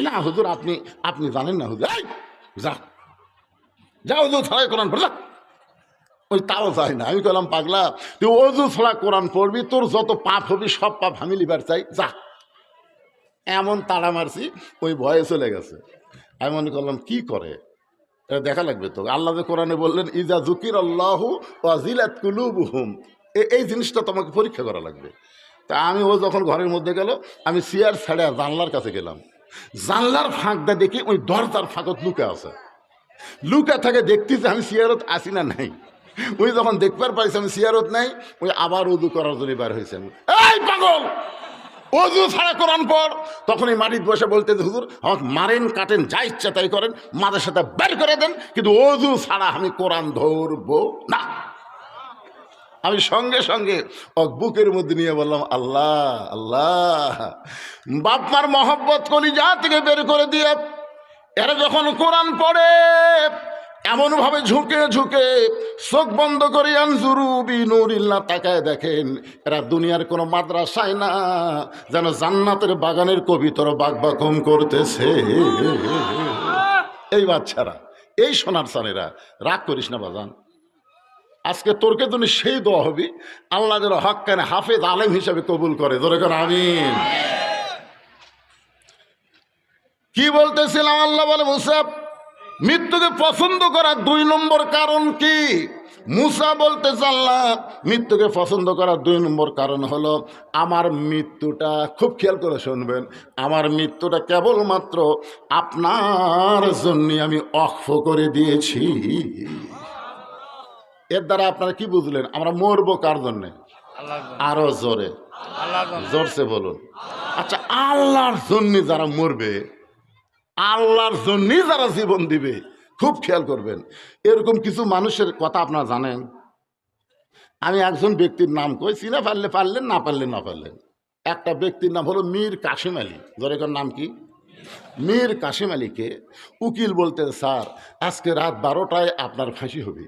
না হুজুর, আপনি জানেন না হুজুর, যা যা, অজু ছাড়াই কোরআন পড়, ওই তাও যায় না। আমি কইলাম, পাগলা, তুই অজু ছাড়া কোরআন পড়বি, তোর যত পাপ হবি সব পাপ আমি লিবার চাই, যা। এমন তাড়া মারছি, ওই ভয়ে চলে গেছে। আমি মনে করলাম, কি করে, এটা দেখা লাগবে তো। আল্লাহ যে কোরআনে বললেন, ইজা যুকির আল্লাহু ওয়াজিলাত কুলুবুহুম, এই জিনিসটা তোমাকে পরীক্ষা করা লাগবে। তা আমি, ও যখন ঘরের মধ্যে গেল, আমি চেয়ার ছেড়ে জানলার কাছে গেলাম। জানলার ফাঁকটা দেখি ওই দরজার ফাঁকত লুকা আছে, লুকা থাকে, দেখতেছি আমি চেয়ারত আসি না নাই। ওই যখন দেখবার পাইছি আমি চেয়ারত নাই, ওই আবার উদু করার জন্য বার হয়েছে। এই পাগল, অজু ছাড়া কোরআন পড়। তখন এই মাটির বসে বলতে, হুজুর, আমাকে মারেন কাটেন, যা ইচ্ছা তাই করেন, মাদের সাথে বের করে দেন, কিন্তু অজু ছাড়া আমি কোরআন ধরবো না। আমি সঙ্গে সঙ্গে বুকের মধ্যে নিয়ে বললাম, আল্লাহ আল্লাহ, বাপমার মহব্বত কলিজা থেকে বের করে দিয়ে এরা যখন কোরআন পড়ে এমন ভাবে ঝুঁকে ঝুঁকে চোখ বন্ধ করে আনজুরু বিনুরিল্লাহ তাকায় দেখেন এরা দুনিয়ার কোনো মাদ্রাসায় না, যেন জান্নাতের বাগানের কবিতর বাগবাকম করতেছে। এই বাচ্চারা, এই সোনার সানেরা, রাগ করিস না বাজান, আজকে তোরকে তুমি সেই দোয়া হবি আল্লাহ যেন হক কেন হাফেজ আলেম হিসাবে কবুল করে। ধরে কর আমিন। কি বলতেছিলাম? আল্লাহ বলে মুসা মৃত্যুকে পছন্দ করার 2 নম্বর কারণ কি? মুসা বলতেছে আল্লাহ মৃত্যুকে পছন্দ করার 2 নম্বর কারণ হলো আমার মৃত্যুটা, খুব খেয়াল করে শুনবেন, আমার মৃত্যুটা কেবলমাত্র আপনার জন্য আমি অক্ষ করে দিয়েছি। এর দ্বারা আপনারা কি বুঝলেন? আমরা মরবো কার জন্যে? আরো জোরে, জোরসে বলুন। আচ্ছা, আল্লাহর জন্য যারা মরবে, আল্লাহর জন্যই যারা জীবন দিবে, খুব খেয়াল করবেন। এরকম কিছু মানুষের কথা আপনারা জানেন? আমি একজন ব্যক্তির নাম কই, চিনা পারলে পারলেন, না পারলে না পারলেন। একটা ব্যক্তির নাম হলো মীর কাসিম আলী। জোরেকার নাম কি? মীর কাসিম আলীকে উকিল বলতে, স্যার আজকে রাত 12টায় আপনার ফাঁসি হবে,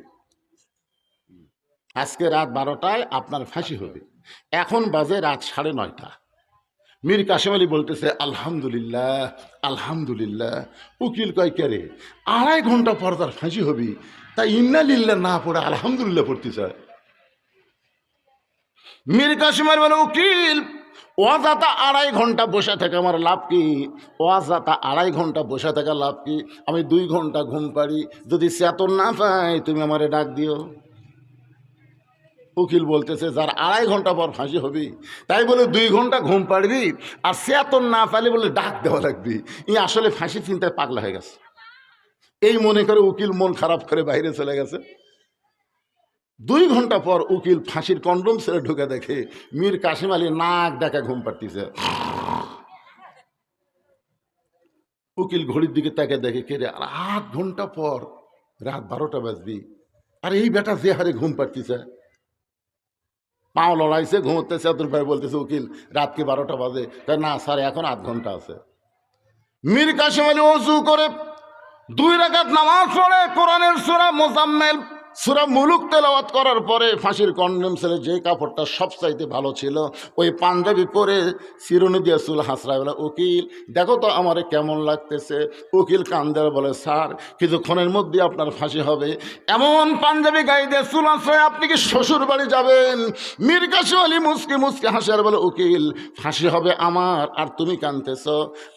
আজকে রাত 12টায় আপনার ফাঁসি হবে। এখন বাজে রাত 9:30। মীর কাসিম আলী বলতেছে আলহামদুলিল্লাহ আলহামদুলিল্লাহ। উকিল কয় কে রে, 2.5 ঘন্টা পর তার ফাঁসি হবি, তাই ইন্না লিল্লাহ না পড়ে আলহামদুলিল্লাহ পড়তে চায়। মীর কাসিম আলী বলে উকিল অযথা 2.5 ঘন্টা বসে থাকে আমার লাভ কি? অযথা 2.5 ঘন্টা বসে থাকা লাভ কি? আমি 2 ঘন্টা ঘুম পাড়ি, যদি চেতন না পাই তুমি আমারে ডাক দিও। উকিল বলতেছে যার 2.5 ঘন্টা পর ফাঁসি হবি, তাই বলে 2 ঘন্টা ঘুম পাড়বি, আর চেতন না পাইলে বলে ডাক দেওয়া লাগবি। ই আসলে ফাঁসি চিন্তায় পাগলা হয়ে গেছে। এই মনে করে উকিল মন খারাপ করে বাইরে চলে গেছে। 2 ঘন্টা পর উকিল ফাঁসির কন্ডম ছেড়ে ঢুকে দেখে মীর কাসিম আলী নাক ডাকা ঘুম পাড়তিছে। উকিল ঘড়ির দিকে তাকে দেখে, কে রে, আর 8 ঘন্টা পর রাত 12টা বাজবি, আর এই বেটা যে হারে ঘুম পাড়তিছে। পাও লড়াইছে, ঘুমোতেছে, তোর ভাই বলতেছে উকিল রাত কি 12টা বাজে? না স্যার, এখন 8 ঘন্টা আছে। মীর কাসিম আলী ওযু করে 2 রাকাত নামাজ পড়ে কোরআনের সূরা মুজাম্মিল, সূরা মুলুক তেলাওয়াত করার পরে ফাঁসির কন্ডম ছেলে যে কাপড়টা সবচাইতে ভালো ছিল ওই পাঞ্জাবি পরে চিরুনি দিয়ে চুল হাসরায় বলে, উকিল দেখো তো আমারে কেমন লাগতেছে। উকিল কান্দার বলে, স্যার কিছুক্ষণের মধ্যে আপনার ফাঁসি হবে। এমন পাঞ্জাবি গায়ে দিয়ে চুল হাসরায় আপনি কি শ্বশুর বাড়ি যাবেন? মীর কাসিম আলী মুসকি মুসকি হাসার বলে, উকিল ফাঁসি হবে আমার আর তুমি কাঁদতেছ।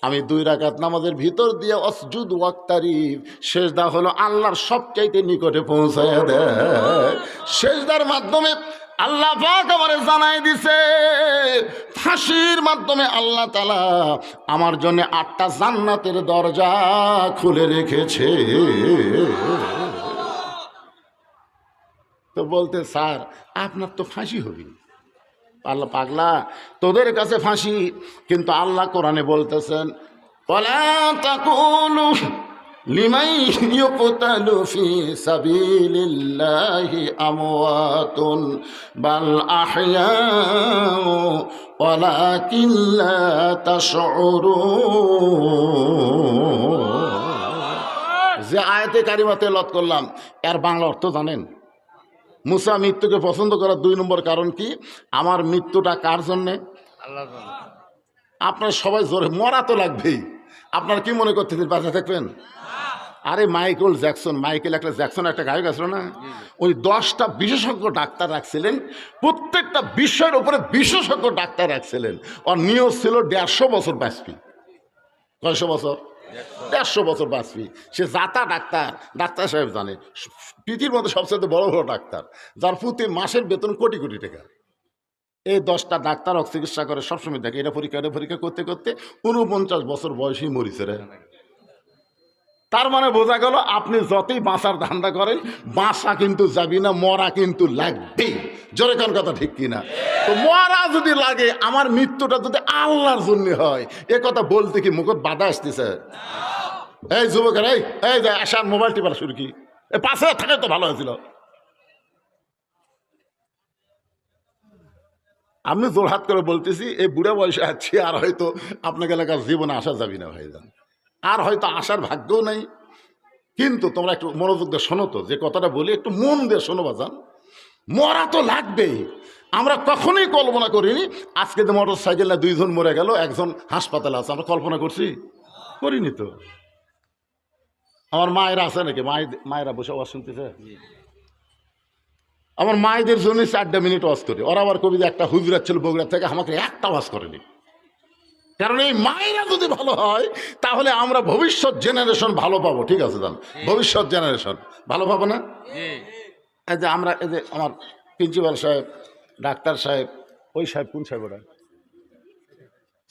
আমি 2 রাকাত নামাজের ভিতর দিয়ে অসজুদ ওয়াক্তারিফ, সেজদা হলো আল্লাহর সবচাইতে নিকটে পৌঁছায় দেয়। সেজদার মাধ্যমে আল্লাহ পাক আমারে জানাই দিছে, ফাঁসির মাধ্যমে আল্লাহ তাআলা আমার জন্য 8টা জান্নাতের দরজা খুলে রেখেছে। তো বলতে, স্যার আপনার তো ফাঁসি হবে। আল্লাহ, পাগলা তোদের কাছে ফাঁসি, কিন্তু আল্লাহ কোরআনে বলতেছেন ওয়ালা তাকুলু লিমান ইউকতালু ফি সাবিলিল্লাহি আমওয়াতুন বাল আহইয়াউ ওয়ালাকিন লা তাশউরুন। যে আয়াতে কারিমা তেলাওয়াত করলাম এর বাংলা অর্থ জানেন? মুসা মৃত্যুকে পছন্দ করার 2 নম্বর কারণ কি? আমার মৃত্যুটা কার জন্যে? আল্লাহর জন্য। আপনার সবাই জোরে, মরা তো লাগবেই। আপনার কি মনে করতেছেন বাঁচা থাকবেন? আরে মাইকেল জ্যাকসন, মাইকেল একটা জ্যাকসন একটা গায়ক আছিল না, ওই 10টা বিশেষজ্ঞ ডাক্তার রাখছিলেন, প্রত্যেকটা বিষয়ের উপরে বিশেষজ্ঞ ডাক্তার রাখছিলেন। ওর নিয়ম ছিল 150 বছর বাঁচবি। কয়শো বছর? 150 বছর বাঁচবি। সে জাতা ডাক্তার, ডাক্তার সাহেব জানে পৃথিবীর মধ্যে সবচেয়ে বড় বড় ডাক্তার, যার প্রতি মাসের বেতন কোটি কোটি টাকা। এই 10টা ডাক্তার চিকিৎসা করে, সবসময় দেখে এটা পরীক্ষা করতে করতে 49 বছর বয়সেই মরিছে রে। তার মানে বোঝা গেল আপনি যতই বাঁচার ধান্দা করেন, বাঁচা কিন্তু যাবি না, মরা কিন্তু লাগবেই। জোরে কোন কথা ঠিক কিনা? তো মরা যদি লাগে, আমার মৃত্যুটা যদি আল্লাহর জন্য হয়, এ কথা বলতে কি মুখত বাধা আসতেছে? এই যুবকের, এই যে আসার মোবাইল টিপার শুরু কি, এ পাশে থাকে তো ভালো হয়েছিল। আমি জোরহাত করে বলতেছি, এই বুড়া বয়সে আছি আর হয়তো আপনাকে এলাকার জীবনে আসা যাবি না ভাইজান। আর হয়তো আসার ভাগ্যও নাই। কিন্তু তোমরা একটু মনোযোগ দিয়ে শোনো তো, যে কথাটা বলি একটু মন দিয়ে শোনো বাজান। মরা তো লাগবেই। আমরা কখনোই কল্পনা করিনি আজকে যে মোটর সাইকেল না 2 জন মরে গেল, একজন হাসপাতালে আছে, আমরা কল্পনা করছি? করিনি তো। আমার মায়েরা আছে নাকি? মায়েরা বসে ওয়াজ শুনতেছে? আমার মায়েদের জন্য 4 মিনিট ওয়াজ করি। ওরা আবার কবি যে একটা হুজুর ছিল বগুড়া থেকে, আমাকে একটা ওয়াজ করেনি। কারণ এই মায়েরা যদি ভালো হয় তাহলে আমরা ভবিষ্যৎ জেনারেশন ভালো পাবো। ঠিক আছে জান, ভবিষ্যৎ জেনারেশন ভালো পাবো না? এই যে আমরা, এই যে আমার প্রিন্সিপাল সাহেব, ডাক্তার সাহেব, ওই সাহেব কোন সাহেব? ওরা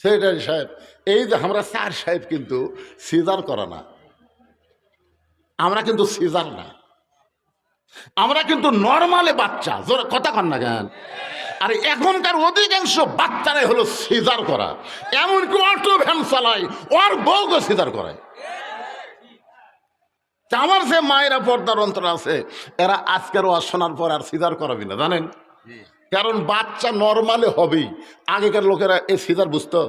সেক্রেটারি সাহেব। এই যে আমরা 4 সাহেব কিন্তু সিজার করা না, আমরা কিন্তু সিজার না, আমরা কিন্তু নর্মালে বাচ্চা। কথা কন না কেন? আর এখনকার অধিকাংশ বাচ্চারাই হলো সিজার করা। এমনকি অটো ভ্যান চালায়, ওর বউকে সিজার করায়। আমার যে মায়েরা পর্দার অন্তর আছে, এরা আজকের ওয়াজ শোনার পর আর সিজার করাবি না, জানেন? কারণ বাচ্চা নর্মালে হবেই। আগেকার লোকেরা এই সিজার বুঝতো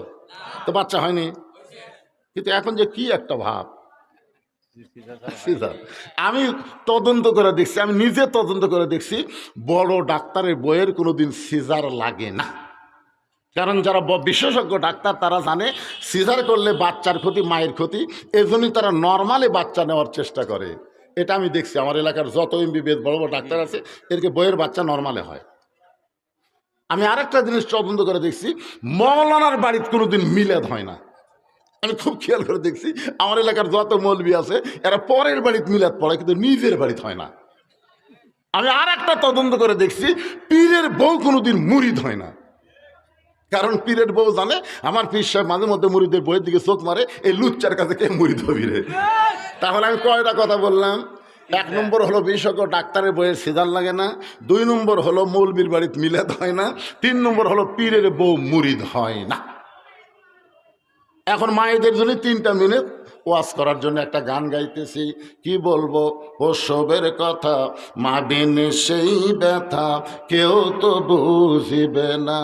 তো, বাচ্চা হয়নি। কিন্তু এখন যে কি একটা ভাব সিজার। আমি তদন্ত করে দেখছি, আমি নিজে তদন্ত করে দেখছি, বড় ডাক্তারের বইয়ের কোনোদিন সিজার লাগে না। কারণ যারা বিশেষজ্ঞ ডাক্তার তারা জানে সিজার করলে বাচ্চার ক্ষতি, মায়ের ক্ষতি। এজন্যই তারা নর্মালি বাচ্চা নেওয়ার চেষ্টা করে। এটা আমি দেখছি, আমার এলাকার যত এমবিবিএস বড় বড় ডাক্তার আছে, এদেরকে বইয়ের বাচ্চা নর্মালে হয়। আমি আরেকটা জিনিস তদন্ত করে দেখছি, মৌলানার বাড়িতে কোনোদিন মিলাদ হয় না। আমি খুব খেয়াল করে দেখছি, আমার এলাকার যত মৌলবি আছে এরা পরের বাড়িতে মিলাদ পড়ে, কিন্তু নিজের বাড়িতে হয় না। আমি আর একটা তদন্ত করে দেখছি, পীরের বউ কোনোদিন মুরিদ হয় না। কারণ পীরের বউ জানে আমার পীর সাহেব মাঝে মধ্যে মুরিদের বইয়ের দিকে চোখ মারে, এই লুচ্চার কাছে কে মুরিদ হবি রে। তাহলে আমি কয়টা কথা বললাম? 1 নম্বর হলো বিশেষজ্ঞ ডাক্তারের বইয়ের সিজার লাগে না, 2 নম্বর হলো মৌলবীর বাড়িতে মিলাদ হয় না, 3 নম্বর হলো পীরের বউ মুরিদ হয় না। এখন মায়েদের জন্য 3টা মিনিট ওয়াজ করার জন্য একটা গান গাইতেছি। কি বলবো ওসবের কথা, মা বিনে সেই ব্যথা কেউ তো বুঝিবে না।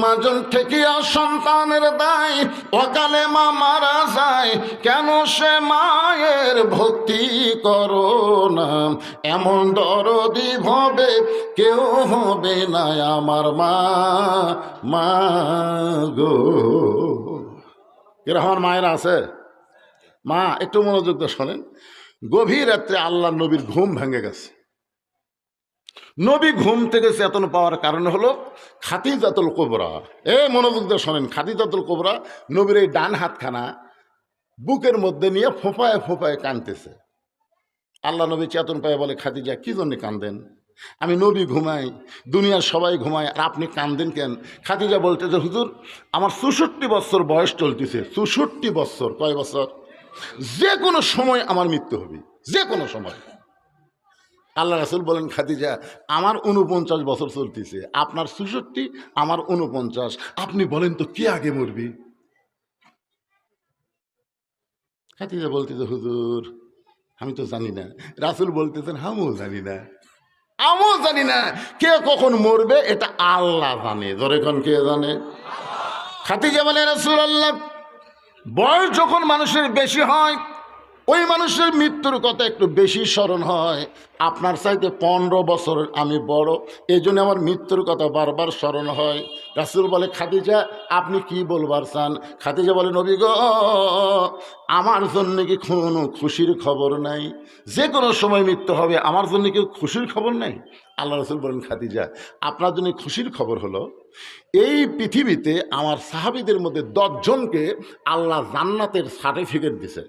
মাজন ঠেকিয়া সন্তানের দায়, অকালে মা মারা যায়, কেন সে মায়ের ভক্তি করো না। এমন দরদি হবে কেউ হবে না আমার মা, মা গো। এরা আমার মায়েরা আছে? মা একটু মনোযোগ দিয়ে শোনেন। গভীর রাত্রে আল্লাহ নবীর ঘুম ভেঙে গেছে। নবী ঘুম থেকে চেতন পাওয়ার কারণ হলো খাদিজাতুল কুবরা। মনোযোগ দিয়ে শোনেন, খাদিজাতুল কুবরা নবীর এই ডান হাতখানা বুকের মধ্যে নিয়ে ফোঁপায় ফোঁপায় কাঁদতেছে। আল্লাহ নবী চেতন পায়, বলে খাদিজা কি জন্য কাঁদেন? আমি নবী ঘুমাই, দুনিয়ার সবাই ঘুমায়, আর আপনি কাঁদেন কেন? খাদিজা বলতেছে হুজুর আমার 64 বছর বয়স চলতেছে। 64 বছর? কয় বছর? যে কোনো সময় আমার মৃত্যু হবে, যে কোনো সময়। আল্লাহ রাসূল বলেন খাদিজা আমার 49 বছর চলতেছে, আপনার 64, আমার 49, আপনি বলেন তো কে আগে মরবি? খাদিজা বলতেছে হুজুর আমি তো জানি না। রাসূল বলতেছেন আমিও জানি না, আমিও জানি না কে কখন মরবে, এটা আল্লাহ জানে। ধরে কোন কে জানে? খাদিজা বলে রাসূলুল্লাহ বয়স যখন মানুষের বেশি হয়, ওই মানুষের মৃত্যুর কথা একটু বেশি স্মরণ হয়। আপনার চাইতে 15 বছর আমি বড়, এই জন্য আমার মৃত্যুর কথা বারবার স্মরণ হয়। রাসূল বলে খাদিজা আপনি কি বলবার চান? খাদিজা বলে নবী গো আমার জন্য কি কোনো খুশির খবর নাই? যে কোনো সময় মৃত্যু হবে, আমার জন্য কি খুশির খবর নাই? আল্লাহ রাসূল বলেন খাদিজা আপনার জন্য খুশির খবর হলো এই পৃথিবীতে আমার সাহাবীদের মধ্যে 10 জনকে আল্লাহ জান্নাতের সার্টিফিকেট দিছে।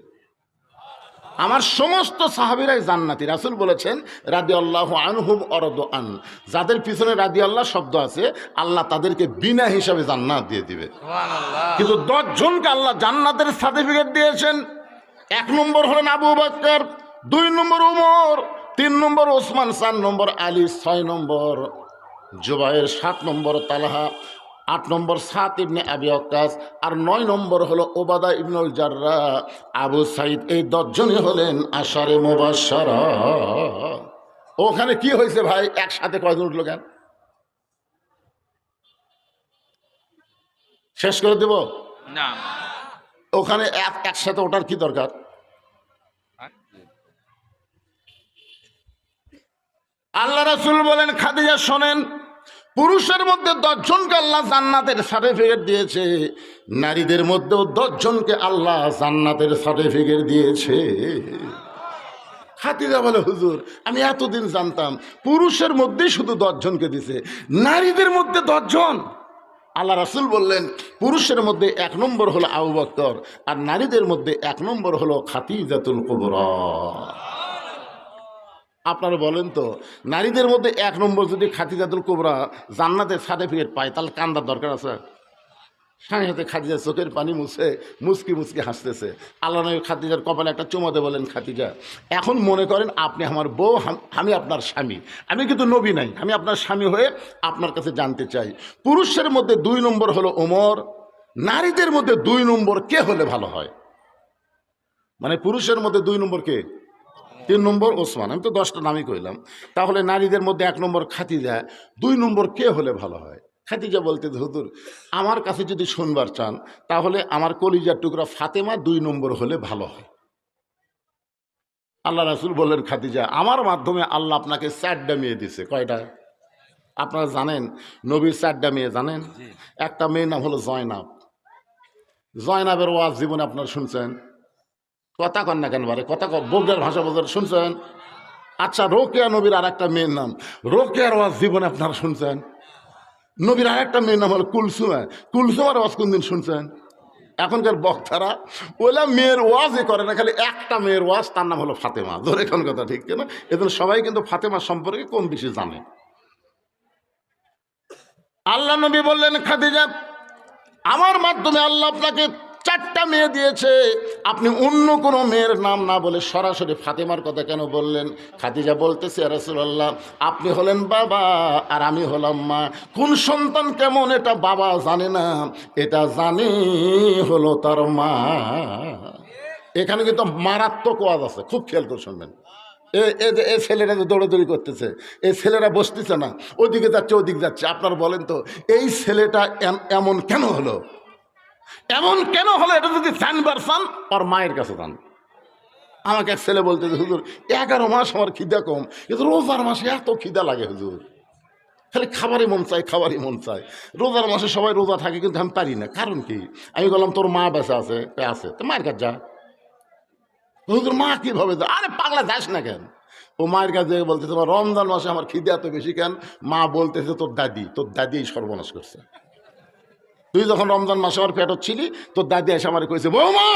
আমার সমস্ত সাহাবীরাই জান্নাতি। রাসূল বলেছেন রাদিয়াল্লাহু আনহুম ওয়ারাদুআন, যাদের পিছনে রাদিয়াল্লাহ শব্দ আছে আল্লাহ তাদেরকে বিনা হিসাবে জান্নাত দিয়ে দিবে। সুবহানাল্লাহ। কিন্তু 10 জনকে আল্লাহ জান্নাতের সার্টিফিকেট দিয়েছেন। 1 নম্বর হলেন আবু বকর, 2 নম্বর উমর, 3 নম্বর ওসমান, 4 নম্বর আলী, 6 নম্বর জুবায়ের, 7 নম্বর তালহা, 8 নম্বর সাদ ইবনে আবি ওয়াক্কাস, আর 9 নম্বর হলো ওবাদা ইবনুল জাররাহ, আবু সাইদ। এই 10 জনই হলেন আশারে মুবাশশারা। ওখানে কি হয়েছে ভাই? একসাথে কয়জন উঠলো কেন? শেষ করে দেব না। ওখানে একসাথে ওঠার কি দরকার? আল্লাহ রাসূল বলেন, খাদিজা শোনেন, পুরুষের মধ্যে 10 জনকে আল্লাহ জান্নাতের সার্টিফিকেট দিয়েছে, নারীদের মধ্যেও 10 জনকে আল্লাহ জান্নাতের সার্টিফিকেট দিয়েছে। খাদিজা বলে, হুজুর আমি এতদিন জানতাম পুরুষের মধ্যেই শুধু 10 জনকে দিছে, নারীদের মধ্যে 10 জন। আল্লাহ রাসূল বললেন, পুরুষের মধ্যে 1 নম্বর হলো আবু বকর, আর নারীদের মধ্যে 1 নম্বর হলো খাদিজাতুল কুবরা। আপনারা বলেন তো, নারীদের মধ্যে 1 নম্বর যদি খাদিজাতুল কুবরা জান্নাতের সার্টিফিকেট পায়, তাহলে কান্দার দরকার আছে? সাথে সাথে খাদিজা চোখের পানি মুছে মুচকি মুচকি হাসতেছে। আল্লাহ নবী খাদিজার কপালে একটা চুমাতে বলেন, খাদিজা এখন মনে করেন আপনি আমার বউ, আমি আপনার স্বামী, আমি কিন্তু নবী নাই, আমি আপনার স্বামী হয়ে আপনার কাছে জানতে চাই, পুরুষের মধ্যে 2 নম্বর হলো ওমর, নারীদের মধ্যে 2 নম্বর কে হলে ভালো হয়? মানে পুরুষের মধ্যে 2 নম্বর কে? 3 নম্বর ওসমান। আমি তো 10টা নামই কইলাম। তাহলে নারীদের মধ্যে 1 নম্বর খাদিজা, 2 নম্বর কে হলে ভালো হয়? খাদিজা বলতে, হুজুর আমার কাছে যদি শুনবার চান তাহলে আমার কলিজার টুকরা ফাতেমা 2 নম্বর হলে ভালো হয়। আল্লাহ রাসূল বললেন, খাদিজা আমার মাধ্যমে আল্লাহ আপনাকে 4টা মেয়ে দিছে। কয়টা? আপনারা জানেন নবীর 4টা মেয়ে জানেন? একটা মেয়ের নাম হলো জয়নাব। জয়নাবের ওয়াজ জীবনে আপনারা শুনছেন? কথা কন না কেন বারে, কথা বগুড়ার ভাষা বোঝার শুনছেন? আচ্ছা, রোকেয়া নবীর আর একটা মেয়ের নাম, রোকেয়ার ওয়াজ জীবনে আপনারা শুনছেন? নবীর আর একটা মেয়ের নাম হলো কুলসুমা, কুলসুমার ওয়াজ কোনদিন শুনছেন? এখনকার বক্তারা ওলা মেয়ের ওয়াজই করে না, খালি একটা মেয়ের ওয়াজ, তার নাম হলো ফাতেমা। ধরে কোন কথা ঠিক না? এদের সবাই কিন্তু ফাতেমা সম্পর্কে কম বেশি জানে। আল্লাহ নবী বললেন, খাদিজা আমার মাধ্যমে আল্লাহ আপনাকে 4টা মেয়ে দিয়েছে, আপনি অন্য কোনো মেয়ের নাম না বলে সরাসরি ফাতেমার কথা কেন বললেন? খাদিজা বলতেছে, ইয়া রাসূলুল্লাহ আপনি হলেন বাবা আর আমি হলাম মা, কোন সন্তান কেমন এটা বাবা জানে না, এটা জানে হলো তার মা। এখানে কিন্তু মারাত্মক ওয়াজ আছে, খুব খেয়াল করে শুনবেন। এ ছেলেরা যে দৌড়াদৌড়ি করতেছে, এই ছেলেরা বসতেছে না, ওদিকে যাচ্ছে ওদিকে যাচ্ছে। আপনার বলেন তো এই ছেলেটা এমন কেন হলো? এমন কেন হলো? এটা যদি জানবার চান ওর মায়ের কাছে যান। আমাকে এক ছেলে বলতে, হুজুর 11 মাস আমার খিদা কম, কিন্তু রোজার মাসে এত খিদা লাগে হুজুর, খালি খাবারই মন চায়, খাবারই মন চায়। রোজার মাসে সবাই রোজা থাকে কিন্তু আমি পারি না, কারণ কি? আমি বললাম তোর মা বেঁচে আছে? আছে তো মায়ের কাছে যা। হুজুর মা কিভাবে যা? আরে পাগলা যাস না কেন? ও মায়ের কাছে বলতে, তোমার রমজান মাসে আমার খিদে এত বেশি কেন? মা বলতেছে তোর দাদি সর্বনাশ করছে। তুই যখন রমজান মাসে আমার পেট ছিলি, তোর দাদি এসে আমার কইছে, বৌমা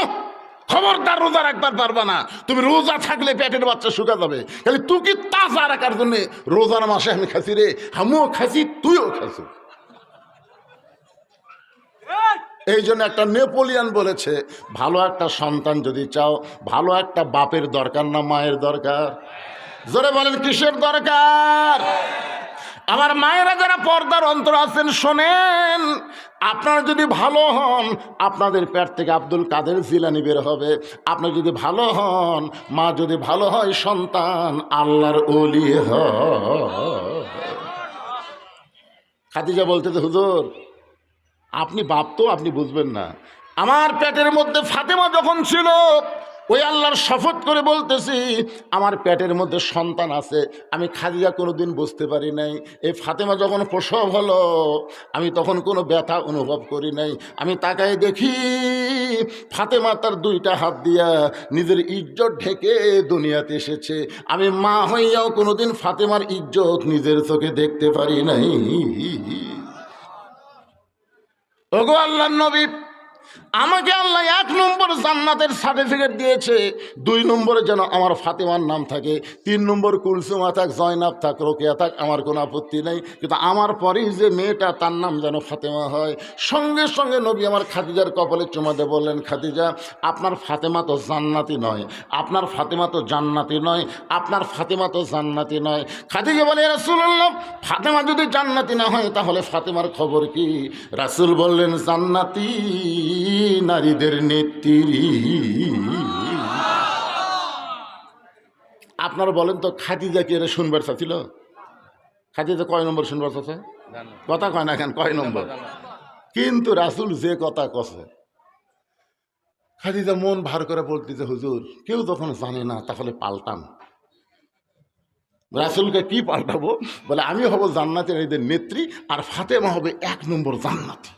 খবরদার রোজা রাখবার পারবা না, তুমি রোজা থাকলে পেটের বাচ্চা শুকা যাবে, খালি তুই কি তাজা রাখার জন্য রোজার মাসে আমি খাসি রে, আমিও খাসি তুইও খাসি। এই জন্য একটা নেপোলিয়ান বলেছে, ভালো একটা সন্তান যদি চাও, ভালো একটা বাপের দরকার না মায়ের দরকার? জোরে বলেন কিসের দরকার? আমার মায়েরা যারা পর্দার অন্তর আছেন শোনেন, আপনারা যদি ভালো হন আপনাদের পেট থেকে আব্দুল কাদের জিলানী বের হবে। আপনি যদি ভালো হন, মা যদি ভালো হয়, সন্তান আল্লাহর ওলি হয়। খাদিজা বলতেছে, হুজুর আপনি বাপ তো, আপনি বুঝবেন না। আমার পেটের মধ্যে ফাতেমা যখন ছিল, ওই আল্লাহর শপথ করে বলতেছি, আমার পেটের মধ্যে সন্তান আছে, আমি খাদিজা কোনোদিন বুঝতে পারি নাই। এই ফাতেমা যখন প্রসব হলো, আমি তখন কোনো ব্যথা অনুভব করি নাই। আমি তাকায় দেখি ফাতেমা তার 2টা হাত দিয়া নিজের ইজ্জত ঢেকে দুনিয়াতে এসেছে। আমি মা হইয়াও কোনোদিন ফাতেমার ইজ্জত নিজের চোখে দেখতে পারি নাই। ওগো আল্লাহর নবী, আমাকে আল্লাহ 1 নম্বর জান্নাতের সার্টিফিকেট দিয়েছে, 2 নম্বরে যেন আমার ফাতেমার নাম থাকে, 3 নম্বর কুলসুমা থাক, জয়নাব থাক, রোকেয়া থাক, আমার কোনো আপত্তি নেই, কিন্তু আমার পরেই যে মেয়েটা তার নাম যেন ফাতেমা হয়। সঙ্গে সঙ্গে নবী আমার খাদিজার কপালে চুমা দিয়ে বললেন, খাদিজা আপনার ফাতেমা তো জান্নাতি নয়, আপনার ফাতেমা তো জান্নাতি নয়, আপনার ফাতেমা তো জান্নাতি নয়। খাদিজা বলে, রাসূলুল্লাহ ফাতেমা যদি জান্নাতি না হয় তাহলে ফাতেমার খবর কি? রাসূল বললেন, জান্নাতি নারীদের নেত্রী। আপনারা বলেন তো খাদিজা কি এরা শুনবার চাচ্ছিল? খাদিজা কয় নম্বর শুনবার চাচ্ছে? কথা কয় না কেন, কয় নম্বর? কিন্তু রাসূল যে কথা কছে, খাদিজা মন ভার করে বলতেছে, হুজুর কেউ যখন জানে না তাহলে পাল্টান। রাসূলকে কি পাল্টাবো? বলে আমি হব জান্নাতের এদের নেত্রী, আর ফাতেমা হবে 1 নম্বর জান্নাতি।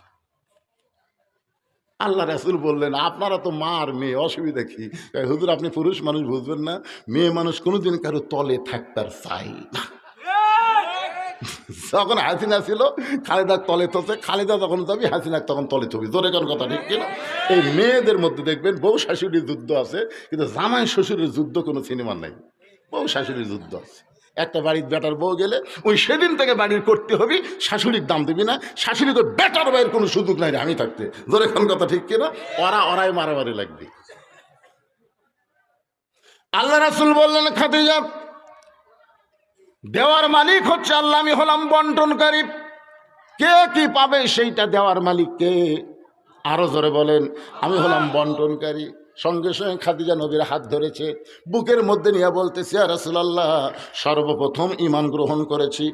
আল্লাহ রাসূল বললেন, আপনারা তো মা আর মেয়ে, অসুবিধা কি? হুজুর আপনি পুরুষ মানুষ বুঝবেন না, মেয়ে মানুষ কোনোদিন কারো তলে থাকতার চাই না। যখন হাসিনা ছিল খালেদার তলে থসে, খালেদা যখন যাবি হাসিনা তখন তলে থবি। জোরে কোন কথা ঠিক কিনা? এই মেয়েদের মধ্যে দেখবেন বউ শাশুড়ির যুদ্ধ আছে, কিন্তু জামাই শ্বশুরের যুদ্ধ কোনো সিনেমার নাই। বউ শাশুড়ির যুদ্ধ আছে। একটা বাড়ির বেটার বউ গেলে ওই সেদিন থেকে বাড়ির করতে হবে, শাশুড়ির দাম দিবি না, শাশুড়ি তো বেটার বাইরের কোনো সুযোগ নাই রে আমি থাকতে। জোরে কোন কথা ঠিক কিনা? ওরাই মারামারি লাগবে। আল্লাহ রাসূল বললেন, খাদিজা দেওয়ার মালিক হচ্ছে আল্লাহ, আমি হলাম বন্টনকারী। কে কি পাবে সেইটা দেওয়ার মালিক কে? আরো জোরে বলেন, আমি হলাম বন্টনকারী। সঙ্গে সঙ্গে খাদিজা নবীর হাত ধরেছে, বুকের মধ্যে নিয়ে বলতেছে, ইয়া রাসূলুল্লাহ, সর্বপ্রথম ঈমান গ্রহণ করেছি,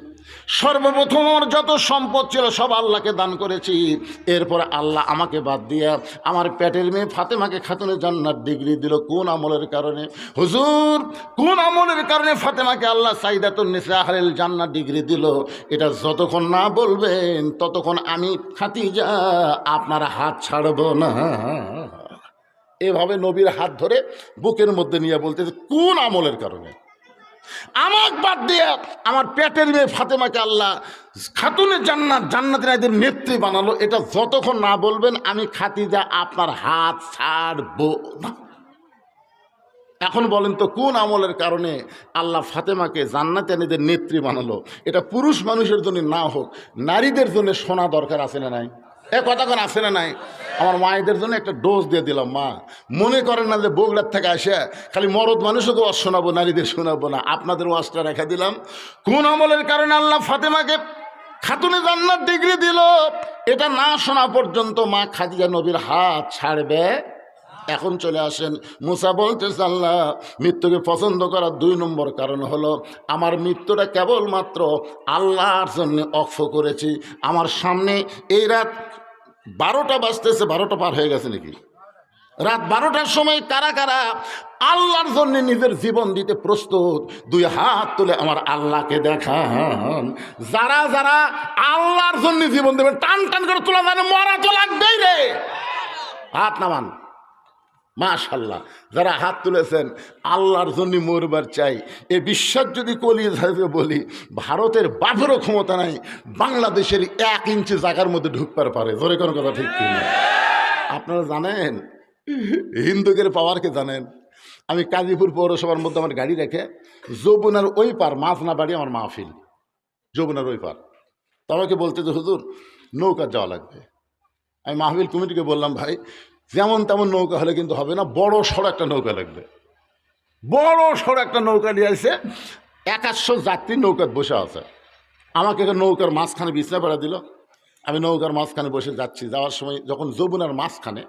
সর্বপ্রথম আমার যত সম্পদ ছিল সব আল্লাহকে দান করেছি। এরপরে আল্লাহ আমাকে বাদ দিয়া আমার পেটের মেয়ে ফাতেমাকে খাতুনে জান্নাত ডিগ্রি দিল। কোন আমলের কারণে? হুজুর কোন আমলের কারণে ফাতেমাকে আল্লাহ সাইদাতুন নিসা আহলিল জান্নাত ডিগ্রি দিল? এটা যতক্ষণ না বলবেন ততক্ষণ আমি খাদিজা আপনার হাত ছাড়ব না। এভাবে নবীর হাত ধরে বুকের মধ্যে নিয়ে বলতেছে, কোন আমলের কারণে আমাকে বাদ দিয়ে আমার পেটের মেয়ে ফাতেমাকে আল্লাহ খাতুনে জান্নাত, জান্নাতের এদের নেত্রী বানালো? এটা যতক্ষণ না বলবেন আমি খাদিজা আপনার হাত ছাড়বো না। এখন বলেন তো কোন আমলের কারণে আল্লাহ ফাতেমাকে জান্নাতে এদের নেত্রী বানালো? এটা পুরুষ মানুষের জন্য না হোক, নারীদের জন্য শোনা দরকার আছে না নাই? কতক্ষণ আছে না নাই? আমার মায়েদের জন্য একটা ডোজ দিয়ে দিলাম। মা মনে করেন না যে বগুড়ার থেকে আসে খালি মরদ মানুষকে ওয়াজ শোনাবো, নারীদের শোনাবো না। আপনাদের ওয়াজটা রেখে দিলাম। কোন আমলের কারণে আল্লাহ ফাতেমাকে খাতুনে জান্নাত ডিগ্রি দিল, এটা না শোনা পর্যন্ত মা খাদিজা নবীর হাত ছাড়বে। এখন চলে আসেন, মুসা বলতেছে, আল্লাহ মৃত্যুকে পছন্দ করার 2 নম্বর কারণ হলো আমার মৃত্যুটা কেবলমাত্র আল্লাহর জন্য অক্ষ করেছি। আমার সামনে এই রাত 12টা বাজতেছে, 12টা পার হয়ে গেছে নাকি? রাত 12টার সময় কারা কারা আল্লাহর জন্য নিজের জীবন দিতে প্রস্তুত? 2 হাত তুলে আমার আল্লাহকে দেখান। যারা যারা আল্লাহর জন্য জীবন দেবেন টান টান করে তোলা যায় না, মরা তো লাগবেই রে। হাত নামান। মাশাআল্লাহ, যারা হাত তুলেছেন আল্লাহর জন্য মরবার চাই, এ বিশ্বাস যদি কলি বলি, ভারতের বাপেরও ক্ষমতা নাই বাংলাদেশের 1 ইঞ্চি জায়গার মধ্যে ঢুকবার পারে। জোরে কোনো কথা ঠিক কিনা? আপনারা জানেন হিন্দুদের পাওয়ারকে জানেন? আমি কাজীপুর পৌরসভার মধ্যে আমার গাড়ি রেখে যমুনার ওই পার, মাঝনা বাড়ি আমার মাহফিল, যমুনার ওই পার। তোমাকে বলতে যে হুজুর নৌকা যাওয়া লাগবে। আমি মাহফিল কমিটিকে বললাম, ভাই যেমন তেমন নৌকা হলে কিন্তু হবে না, বড় সড়ো একটা নৌকা লাগবে। বড় সড়ো একটা নৌকা নিয়ে আসে, 100 যাত্রী নৌকার বসে আছে। আমাকে নৌকার মাঝখানে বিছনা পেড়া দিল। আমি নৌকার মাঝখানে বসে যাচ্ছি। যাওয়ার সময় যখন যমুনার মাঝখানে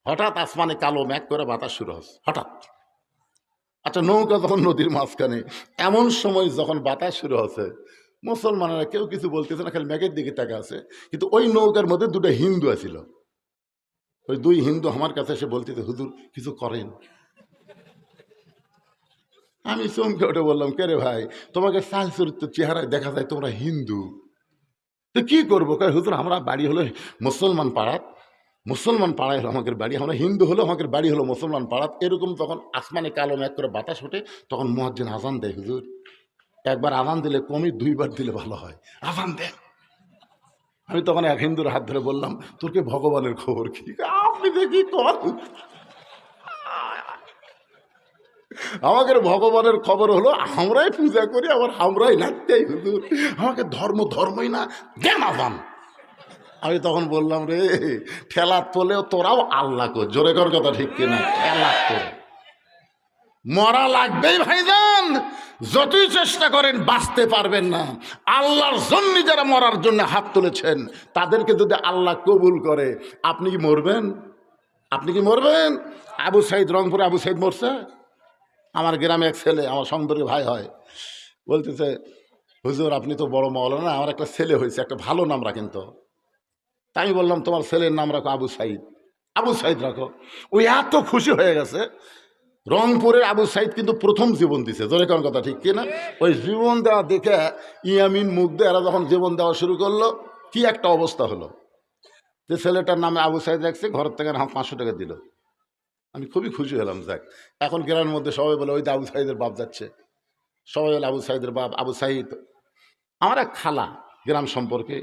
হঠাৎ আসমানে কালো মেঘ করে বাতাস শুরু হচ্ছে হঠাৎ। আচ্ছা, নৌকা যখন নদীর মাঝখানে, এমন সময় যখন বাতাস শুরু হচ্ছে, মুসলমানেরা কেউ কিছু বলতেছে না, খালি মেঘের দিকে তাকা আছে। কিন্তু ওই নৌকার মধ্যে 2টা হিন্দু আছিল। ওই 2 হিন্দু আমার কাছে এসে বলতেছে, হুজুর কিছু করেন। আমি চমকে উঠে বললাম, কে রে ভাই, তোমাকে চাল চরিত্র চেহারায় দেখা যায় তোমরা হিন্দু, তো কি করবো? হুজুর আমরা বাড়ি হলো মুসলমান পাড়াত, মুসলমান পাড়ায় হলো আমাদের বাড়ি, আমরা হিন্দু হলো আমাদের বাড়ি হলো মুসলমান পাড়াত। এরকম তখন আসমানে কালো মেঘ করে বাতাস ওঠে, তখন মুয়াজ্জিন আজান দেয়। হুজুর একবার আজান দিলে কমই 2 বার দিলে ভালো হয়, আজান দেন। আমি তখন এক হিন্দুর হাত ধরে বললাম, তোর কি ভগবানের খবর কি? আপনি দেখি কর, আমাদের ভগবানের খবর হলো আমরাই পূজা করি, আবার আমরাই লাগতেই। হুজুর আমাকে ধর্মই না, দেন আজান। আমি তখন বললাম, রে ঠেলা তোলেও তোরাও আল্লাহ কর। জোরে কর কথা ঠিক কিনা? ঠেলা তোল, মরা লাগবেই ভাইজান। যতই চেষ্টা করেন বাঁচতে পারবেন না। আল্লাহর জন্য যারা মরার জন্য হাত তুলেছেন তাদেরকে যদি আল্লাহ কবুল করে, আপনি কি মরবেন? আপনি কি মরবেন? আবু সাইদ, রংপুরে আবু সাইদ মরছে। আমার গ্রামে এক ছেলে, আমার সম্পর্কে ভাই হয়, বলতেছে, হুজুর আপনি তো বড় মাওলানা, আমার একটা ছেলে হয়েছে, একটা ভালো নাম রাখেন তো। তাই আমি বললাম, তোমার ছেলের নাম রাখো আবু সাইদ। আবু সাইদ রাখো। ওই এত খুশি হয়ে গেছে। রংপুরের আবু সাইদ কিন্তু প্রথম জীবন দিছে, জোরে কোন কথা ঠিক কিনা? ওই জীবন দেওয়া দেখে ইয়ামিন মুগ্ধ এরা যখন জীবন দেওয়া শুরু করলো, কি একটা অবস্থা হলো। যে ছেলেটার নামে আবু সাইদ রাখছে, ঘরের থেকে 500 টাকা দিল। আমি খুবই খুশি হলাম। যাক, এখন গ্রামের মধ্যে সবাই বলে ওই তো আবু সাইদের বাপ যাচ্ছে, সবাই বলে আবু সাইদের বাপ আবু সাইদ। আমার এক খালা গ্রাম সম্পর্কে,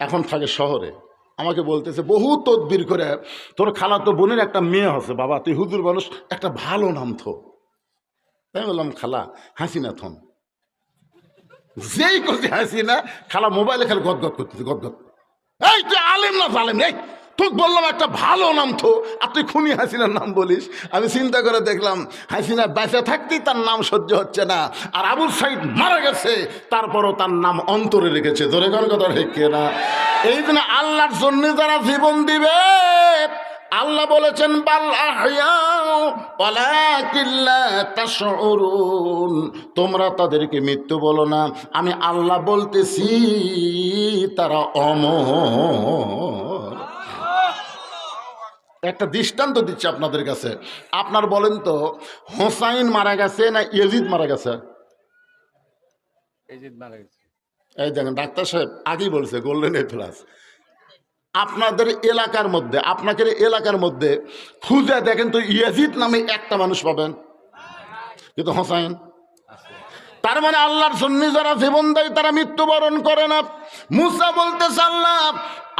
এখন থাকে শহরে, আমাকে বলতেছে বহু তদবির করে, তোর খালা তো বোনের একটা মেয়ে আছে, বাবা তুই হুজুর মানুষ, একটা ভালো নাম থো। তাই বললাম খালা হাসিনা থন। যেই করছে হাসিনা, খালা মোবাইলে খালি গদগদ করতেছে, গদগদ। এই তুই আলেম না জালেম? এই তোকে বললাম একটা ভালো নাম থো, আর তুই খুনি হাসিনার নাম বলিস। আমি চিন্তা করে দেখলাম হাসিনা বেঁচে থাকতেই তার নাম সহ্য হচ্ছে না, আর আবু সাইদ মারা গেছে তারপরও তার নাম অন্তরে রেখেছে। জোরে কোন কথা ঠিক না? এই জন্য আল্লাহর জন্য যারা জীবন দিবে, আল্লাহ বলেছেন বাল আহইয়াউ ওয়ালাকিন লা তাশউরুন, তোমরা তাদেরকে মৃত্যু বলো না, আমি আল্লাহ বলতেছি তারা অমর। একটা দৃষ্টান্ত দিচ্ছি আপনাদের কাছে। আপনার বলেন তো, হোসাইন মারা গেছে না ইয়াজিদ মারা গেছে? ইয়াজিদ মারা গেছে। এই দেখেন ডাক্তার সাহেব আগেই বলছে গোল্ডেন এ প্লাস। আপনাদের এলাকার মধ্যে, আপনাদের এলাকার মধ্যে খুঁজে দেখেন তো ইয়াজিদ নামে একটা মানুষ পাবেন, কিন্তু হোসাইন। তার মানে আল্লাহর জন্য যারা জীবন দেয় তারা মৃত্যুবরণ করে না। মুসা বলতেছে আল্লাহ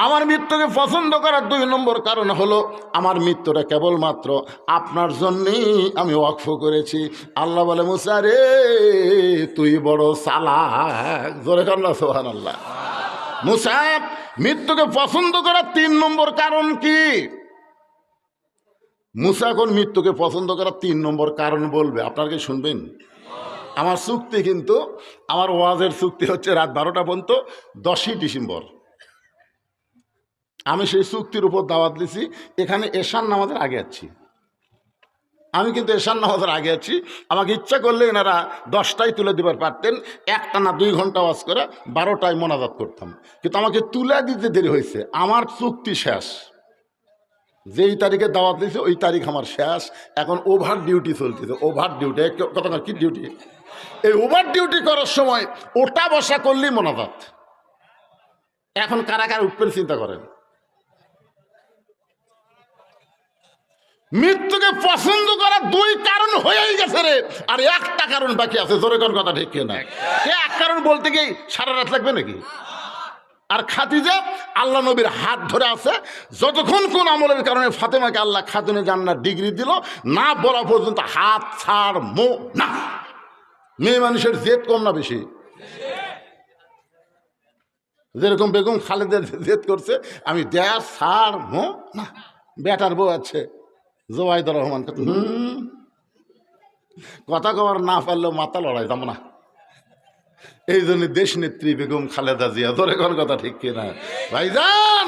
আমার মৃত্যুকে পছন্দ করার 2 নম্বর কারণ হলো আমার মৃত্যুটা কেবলমাত্র আপনার জন্যেই আমি ওয়াকফ করেছি। আল্লাহ বলে মুসা রে তুই বড় চালাক, জোরে কান্না সুবহানাল্লাহ। মুসা মৃত্যুকে পছন্দ করার 3 নম্বর কারণ কি? মুসা এখন মৃত্যুকে পছন্দ করার 3 নম্বর কারণ বলবে, আপনারা কি শুনবেন? আমার চুক্তি কিন্তু, আমার ওয়াজের চুক্তি হচ্ছে রাত 12টা পর্যন্ত, 10ই ডিসেম্বর। আমি সেই চুক্তির উপর দাওয়াত দিছি। এখানে এশান নামাজের আগে আছি, আমি কিন্তু এশান নামাজের আগে আছি। আমাকে ইচ্ছা করলে এনারা 10টায় তুলে দিবার পারতেন, একটানা 2 ঘন্টা ওয়াজ করে 12টায় মোনাজাত করতাম, কিন্তু আমাকে তুলে দিতে দেরি হয়েছে। আমার চুক্তি শেষ, যেই তারিখে দাওয়াত দিয়েছে ওই তারিখ আমার শেষ। এখন ওভার ডিউটি চলতেছে। ওভার ডিউটি কথা কি ডিউটি? এই ওভার ডিউটি করার সময় ওটা বসা করলেই মোনাজাত। এখন কারা কারা উঠবেন চিন্তা করেন। মৃত্যুকে পছন্দ করার 2 কারণ হয়েই গেছে রে, আর একটা কারণ বাকি আছে। জোরে কোন কথা ঠিক না? এক কারণ বলতে গিয়ে সারা রাত লাগবে নাকি? আর খাদিজা আল্লাহ নবীর হাত ধরে আছে যতক্ষণ কোন আমলের কারণে ফাতেমাকে আল্লাহ খাতুনে জান্নাত ডিগ্রি দিল না বলা পর্যন্ত হাত ছাড়বো না। মেয়ে মানুষের জেদ কম না বেশি? যেরকম বেগম খালেদের জেদ করছে, আমি দেশ ছাড়বো না। বেটার বউ আছে জোবাইদুর রহমান, কথা কবার না পারলেও মাথা লড়াই যাবো না। এই জন্য দেশ নেত্রী বেগম খালেদা জিয়া, ধরে কোন কথা ঠিক কিনা ভাইজান?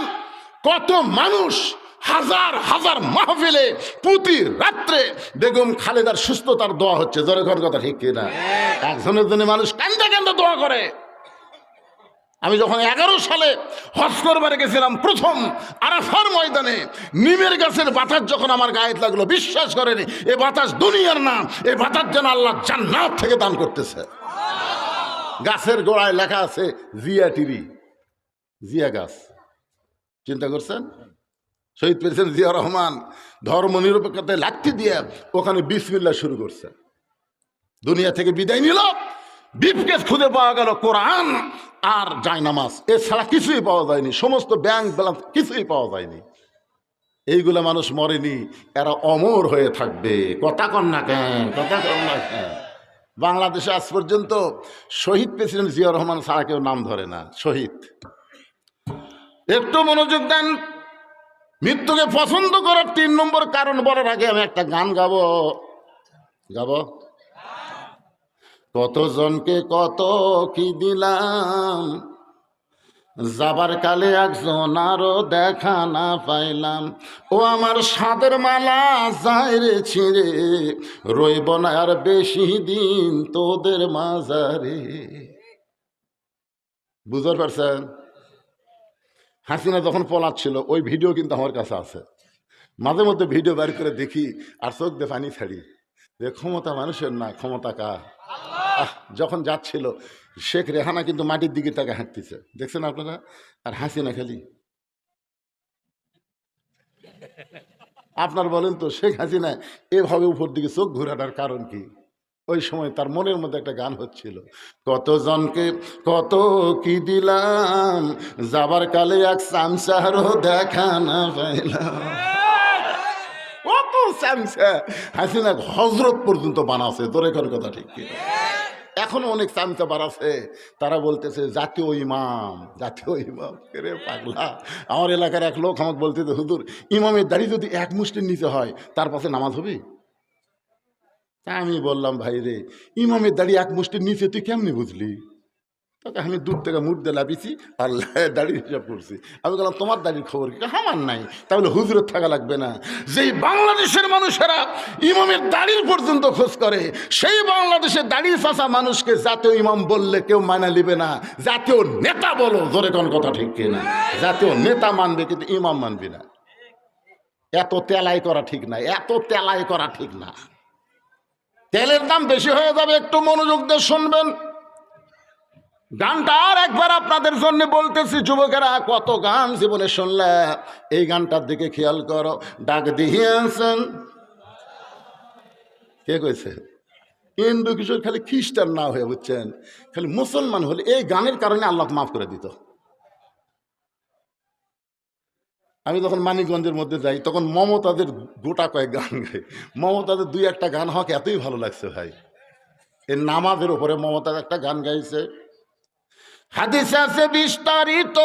কত মানুষ হাজার হাজার মাহফিলে প্রতি রাত্রে বেগম খালেদার সুস্থতার দোয়া হচ্ছে, ধরে কোন কথা ঠিক কিনা? একজনের জন্য মানুষ কান্দা কান্দা দোয়া করে। আমি যখন 11 সালে হজ করবার গেছিলাম, প্রথম আরাফার ময়দানে নিমের গাছের বাতাস যখন আমার গায়ে লাগলো, বিশ্বাস করেনি এ বাতাস দুনিয়ার না, এই বাতাস যেন আল্লাহ জান্নাত থেকে দান করতেছে। গাছের গোড়ায় লেখা আছে জিয়া টিরি, জিয়া গাছ। চিন্তা করছেন? শহীদ প্রেসিডেন্ট জিয়া রহমান ধর্ম নিরপেক্ষতায় লাঠি দিয়ে ওখানে বিসমিল্লাহ শুরু করছে। দুনিয়া থেকে বিদায় নিল, বিফকেস খুঁজে পাওয়া গেল কোরআন আর জায়নামাজ, এছাড়া কিছুই পাওয়া যায়নি। সমস্ত ব্যাংক ব্যালেন্স কিছুই পাওয়া যায়নি। এইগুলো মানুষ মরেনি, এরা অমর হয়ে থাকবে। কথা কন না কেন? কথা কন না কেন? বাংলাদেশে আজ পর্যন্ত শহীদ প্রেসিডেন্ট জিয়া রহমান ছাড়া কেউ নাম ধরে না। শহীদ, একটু মনোযোগ দেন। মৃত্যুকে পছন্দ করার 3 নম্বর কারণ বলার আগে আমি একটা গান গাবো। কতজনকে কত কি দিলাম, যাবার কালে একজন আরো দেখা না পাইলাম। ও আমার সাদের মালা যায় রে ছিঁড়ে, রইব না আর বেশি দিন তোদের মাঝারে। বুঝতে পারছেন? হাসিনা যখন পলাচ্ছিল ওই ভিডিও কিন্তু আমার কাছে আছে। মাঝে মধ্যে ভিডিও বের করে দেখি আর চোখ দিয়ে পানি ছাড়ি যে ক্ষমতা মানুষের না, ক্ষমতা কার? যখন যাচ্ছিল শেখ রেহানা কিন্তু মাটির দিকে তাকে হাঁটতেছে, দেখছেন আপনারা? আর হাসিনা খালি। আপনার বলেন তো শেখ হাসিনা এভাবে উপর দিকে চোখ ঘুরাটার কারণ কি? ওই সময় তার মনের মধ্যে একটা গান হচ্ছিল, কতজনকে কত কি দিলাম, যাবার কালে এক চামচারও দেখা না পাইলাম। কত চামচা হাসিনা হজরত পর্যন্ত বানাচ্ছে, তোর এখন কথা ঠিক কি? এখনো অনেক চামচা বাড়াচ্ছে, তারা বলতেছে জাতীয় ইমাম, জাতীয় ইমাম। রে পাগলা, আমার এলাকার এক লোক আমাকে বলতেছে, হুজুর ইমামের দাড়ি যদি এক মুষ্টির নিচে হয় তার পাশে নামাজ হবে? তা আমি বললাম, ভাই রে, ইমামের দাড়ি এক মুষ্টির নিচে তুই কেমনি বুঝলি? তাকে আমি দূর থেকে মুঠ দিয়ে লাপিছি আর দাড়ি হিসাব করছি। আমি বললাম, তোমার দাড়ির খবর কি? আমার নাই। তাহলে হুজুরের থাকা লাগবে না। যেই বাংলাদেশের মানুষেরা ইমামের দাড়ির পর্যন্ত খোঁজ করে, সেই বাংলাদেশের দাড়ির চাষা মানুষকে জাতীয় ইমাম বললে কেউ মানা নিবে না। জাতীয় নেতা বলো, জোরে কোন কথা ঠিক কিনা? জাতীয় নেতা মানবে, কিন্তু ইমাম মানবে না। এত তেলাই করা ঠিক না, এত তেলাই করা ঠিক না। তেলের দাম বেশি হয়ে যাবে, একটু মনোযোগ দিয়ে শুনবেন। গানটা আর একবার আপনাদের জন্য বলতেছি, যুবকেরা কত গান জীবনে শুনলে, এই গানটার দিকে খেয়াল করো। ডাক দিয়েছেন, কে কইছে? হিন্দু কিশোর খালি খ্রিস্টান না হয়ে, বুঝছেন, খালি মুসলমান হলে এই গানের কারণে আল্লাহ মাফ করে দিত। আমি যখন মানিকগঞ্জের মধ্যে যাই তখন মমতাদের গোটা কয়েক গান গাই। মমতাদের দুই একটা গান হক এতই ভালো লাগছে ভাই। এই নামাজের উপরে মমতাজ একটা গান গাইছে, হাদিসে আছে বিস্তারিত,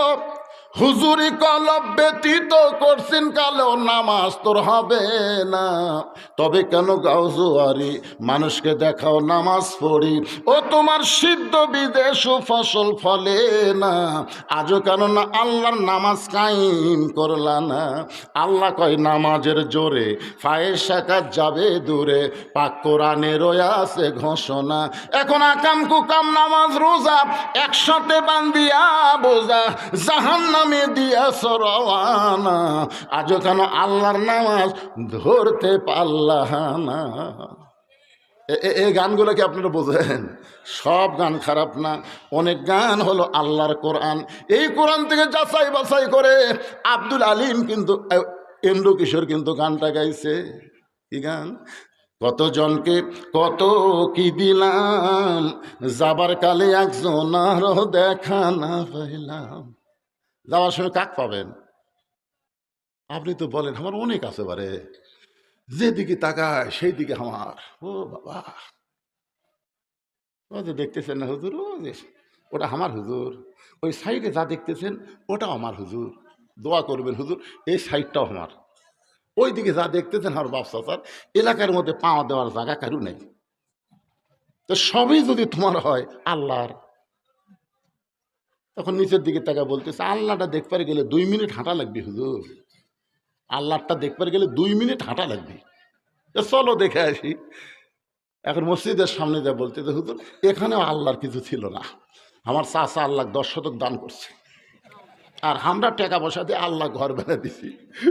হুজুরি কলব ব্যতীত করছেন কালো নামাজ তোর হবে না। তবে কেন গাও জোয়ারি, মানুষকে দেখাও নামাজ পড়ি, ও তোমার সিদ্ধ বিদেশ ফসল ফলে না। আজও কেন না আল্লাহর নামাজ কায়েম করলা না? আল্লাহ কয় নামাজের জোরে ফায়ের শাকাত যাবে দূরে, পাক কোরআনে রয়ে আছে ঘোষণা। এখন আকাম কুকাম নামাজ রোজা একসাথে বান্দিয়া বোঝা, জাহান্নামে দিয়া সরওয়ানা। আজও কেন আল্লাহর নামাজ ধরতে পারলা না? এই গানগুলো কি আপনারা বোঝেন? সব গান খারাপ না, অনেক গান হলো আল্লাহর কোরআন। এই কোরআন থেকে যাচাই বাছাই করে আব্দুল আলিম কিন্তু, এন্দ্র কিশোর কিন্তু গানটা গাইছে। কি গান? কতজনকে কত কি দিলাম, যাবার কালে একজন আরো দেখা না পাইলাম। যাওয়ার সময় কাক পাবেন? আপনি তো বলেন আমার অনেক আছে বারে, যেদিকে তাকায় সেই দিকে আমার। ও বাবা, ও যে দেখতেছেন না হুজুর, ও যে ওটা আমার হুজুর। ওই সাইডে যা দেখতেছেন ওটাও আমার হুজুর। দোয়া করবেন হুজুর এই সাইডটাও আমার। ওই দিকে যা দেখতেছেন আমার বাপসা স্যার, এলাকার মধ্যে পাওয়া দেওয়ার জায়গা কারু নেই। তো সবই যদি তোমার হয় আল্লাহর, তখন নিচের দিকে টাকা বলতেছে আল্লাহটা দেখবার গেলে 2 মিনিট হাঁটা লাগবে হুজুর, আল্লাহটা দেখবার গেলে 2 মিনিট হাঁটা লাগবে। চলো দেখে আসি। এখন মসজিদের সামনে যা বলতেছে হুজুর এখানেও আল্লাহর কিছু ছিল না, আমার চাচা আল্লাহ 10 শতক দান করছে, আর আমরা টাকা পয়সা দিয়ে আল্লাহ ঘর বেড়ে দিছি।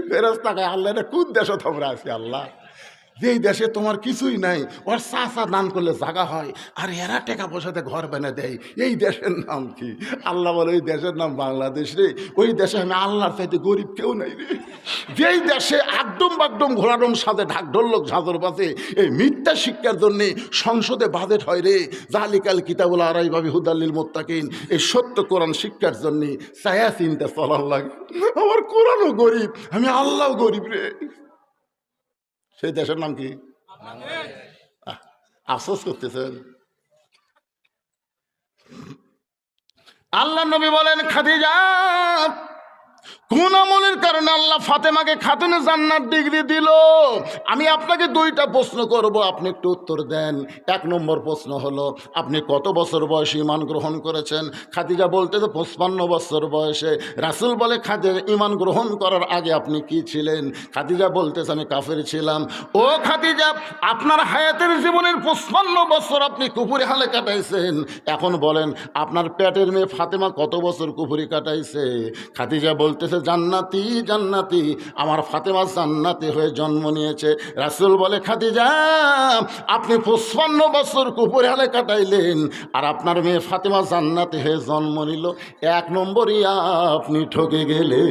ফেরত টাকায় আল্লাহ এটা কোন দেশে তোমরা আছি আল্লাহ, যেই দেশে তোমার কিছুই নাই, ওর চাচা দান করলে জায়গা হয় আর এরা টাকা পয়সাতে ঘর বানা দেয়, এই দেশের নাম কি? আল্লাহ বলে ওই দেশের নাম বাংলাদেশ রে। ওই দেশে আমি আল্লাহর চাইতে গরিব কেউ নাই রে। যেই দেশে একদম বাকডম ঘোড়াডম সাথে ঢাকঢোলক ঝাঁঝর বাজে, এই মিথ্যা শিক্ষার জন্যে সংসদে বাজেট হয় রে। জালিকাল কিতাবুল আরাইবাবি হুদাল্লিল মুত্তাকিন, এই সত্য কোরআন শিক্ষার জন্যে ছায়া চিন্তা চলার লাগে। আমার কোরআনও গরিব, আমি আল্লাহও গরিব রে। সেই দেশের নাম কি? আফসোস করতেছেন। আল্লাহ নবী বলেন খাদিজা, কোন আমলের কারণে আল্লাহ ফাতেমাকে খাতুনে জান্নাত ডিগ্রি দিল? আমি আপনাকে 2টা প্রশ্ন করব, আপনি একটু উত্তর দেন। 1 নম্বর প্রশ্ন হলো আপনি কত বছর বয়সে ঈমান গ্রহণ করেছেন? খাদিজা বলতেছে 55 বছর বয়সে। রাসূল বলে খাদিজা ঈমান গ্রহণ করার আগে আপনি কি ছিলেন? খাদিজা বলতেছে আমি কাফের ছিলাম। ও খাদিজা, আপনার হায়াতের জীবনের 55 বছর আপনি কুফরি হালে কাটাইছেন, এখন বলেন আপনার পেটের মেয়ে ফাতেমা কত বছর কুফরি কাটাইছে? খাদিজা বলতেছে বলতেছে জান্নাতি জান্নাতি, আমার ফাতেমা জান্নাতি হয়ে জন্ম নিয়েছে। রাসূল বলে খাদিজা আপনি 55 বছর কুপুরহালে কাটাইলেন আর আপনার মেয়ে ফাতেমা জান্নাতি হয়ে জন্ম নিল, 1 নম্বরই আপনি ঠকে গেলে।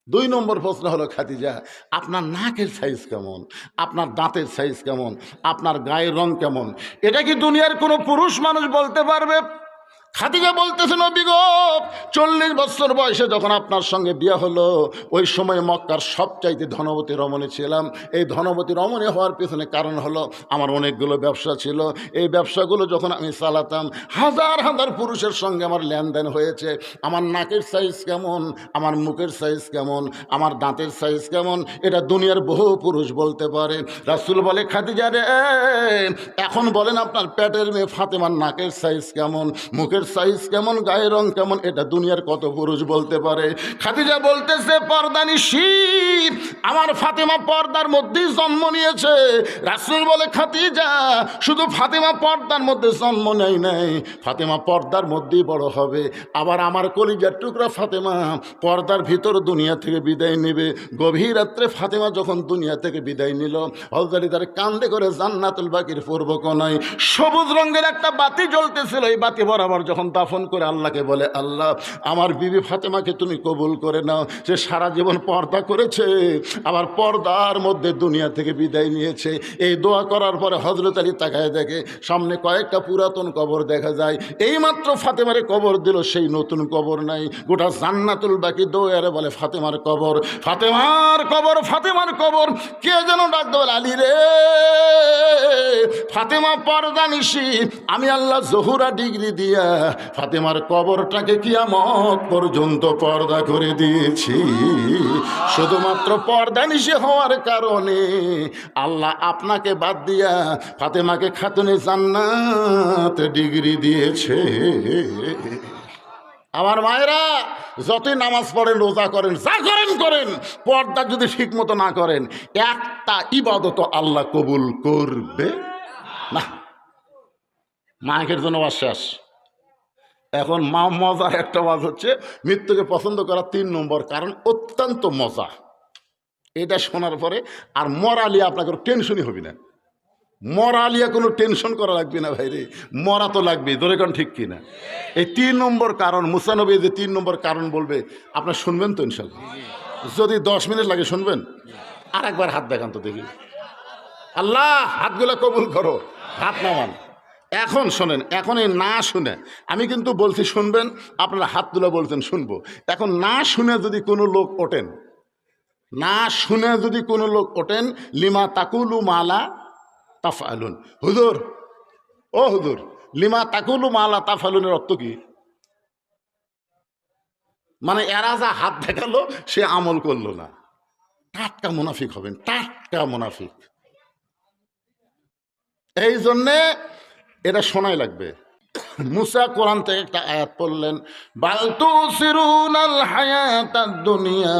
2 নম্বর প্রশ্ন হলো খাদিজা আপনার নাকের সাইজ কেমন, আপনার দাঁতের সাইজ কেমন, আপনার গায়ের রং কেমন? এটা কি দুনিয়ার কোনো পুরুষ মানুষ বলতে পারবে? খাদিজা বলতেছে নবী গো 40 বছর বয়সে যখন আপনার সঙ্গে বিয়ে হলো ওই সময় মক্কার সবচাইতে ধনবতী রমণী ছিলাম। এই ধনবতী রমণী হওয়ার পেছনে কারণ হলো আমার অনেকগুলো ব্যবসা ছিল। এই ব্যবসাগুলো যখন আমি চালাতাম হাজার হাজার পুরুষের সঙ্গে আমার লেনদেন হয়েছে। আমার নাকের সাইজ কেমন, আমার মুখের সাইজ কেমন, আমার দাঁতের সাইজ কেমন এটা দুনিয়ার বহু পুরুষ বলতে পারে। রাসূল বলে খাদিজা রে এখন বলেন আপনার পেটের মেয়ে ফাতেমার নাকের সাইজ কেমন, মুখের সাইজ কেমন, গায়ের রং কেমন এটা দুনিয়ার কত পুরুষ বলতে পারে? খাদিজা বলতেছে পর্দানিশী আমার ফাতেমা পর্দার মধ্যেই জন্ম নিয়েছে। রাসূল বলে খাদিজা শুধু ফাতেমা পর্দার মধ্যে জন্ম নেয় নাই, ফাতেমা পর্দার মধ্যেই বড় হবে। আবার আমার কলিজার টুকরা ফাতেমা পর্দার ভিতর দুনিয়া থেকে বিদায় নেবে। গভীর রাত্রে ফাতেমা যখন দুনিয়া থেকে বিদায় নিল হযরত তার কান্দে করে জান্নাতুল বাকির পূর্ব কোণায় সবুজ রঙের একটা বাতি জ্বলতেছিল। এই বাতি বরাবর যখন দাফন করে আল্লাহকে বলে আল্লাহ আমার বিবি ফাতেমাকে তুমি কবুল করে নাও, সে সারা জীবন পর্দা করেছে আবার পর্দার মধ্যে দুনিয়া থেকে বিদায় নিয়েছে। এই দোয়া করার পরে হযরত আলী তাকায় দেখে সামনে কয়েকটা পুরাতন কবর দেখা যায়। এইমাত্র ফাতেমারে কবর দিল, সেই নতুন কবর নাই। গোটা জান্নাতুল বাকি দৌড়ে বলে ফাতেমার কবর, ফাতেমার কবর, ফাতেমার কবর। কে যেন ডাক দেয় আলী রে ফাতেমা পর্দানিশী, আমি আল্লাহ জহুরা ডিগ্রি দিয়া ফাতেমার কবরটাকে কিয়ামত পর্যন্ত পর্দা করে দিয়েছি। শুধুমাত্র পর্দানিশী হওয়ার কারণে আল্লাহ আপনাকে বাদ দিয়া ফাতেমাকে খাতুনে জান্নাত ডিগ্রি দিয়েছে। আমার মায়েরা যতই নামাজ পড়েন রোজা করেন যা করেন করেন পর্দা যদি ঠিক মতো না করেন একটা ইবাদত আল্লাহ কবুল করবে না। মায়ের জন্য শেষ। এখন মা মজার একটা ওয়াজ হচ্ছে মৃত্যুকে পছন্দ করা 3 নম্বর কারণ অত্যন্ত মজা। এটা শোনার পরে আর মরালিয়া আপনার কোনো টেনশনই হবে না। মরালিয়া কোনো টেনশন করা লাগবে না ভাই রে, মরা তো লাগবে। ধরে কোন ঠিক কিনা? এই 3 নম্বর কারণ মুসা নবী যে 3 নম্বর কারণ বলবে আপনার শুনবেন তো ইনশাল্লাহ? যদি 10 মিনিট লাগে শুনবেন? আর একবার হাত দেখান তো দেখি। আল্লাহ হাতগুলো কবুল করো, হাত নামান। এখন শোনেন, এখন এই না শুনে আমি কিন্তু বলছি শুনবেন, আপনারা হাত তুলে বলছেন শুনবো। এখন না শুনে যদি কোনো লোক ওঠেন, না শুনে যদি কোনো লোক ওঠেন লিমা তাকুলু মালা তাফআলুন, হুজুর ও হুজুর লিমা তাকুলু মালা তাফআলুনের অর্থ কি? মানে এরা যা হাত দেখালো সে আমল করলো না। টাটকা মুনাফিক হবেন, টাটকা মুনাফিক। এই জন্যে এটা শোনাই লাগবে। মুসা কোরআন থেকে একটা আয়াত পড়লেন, বাল তুসিরুনাল হায়াতাদ দুনিয়া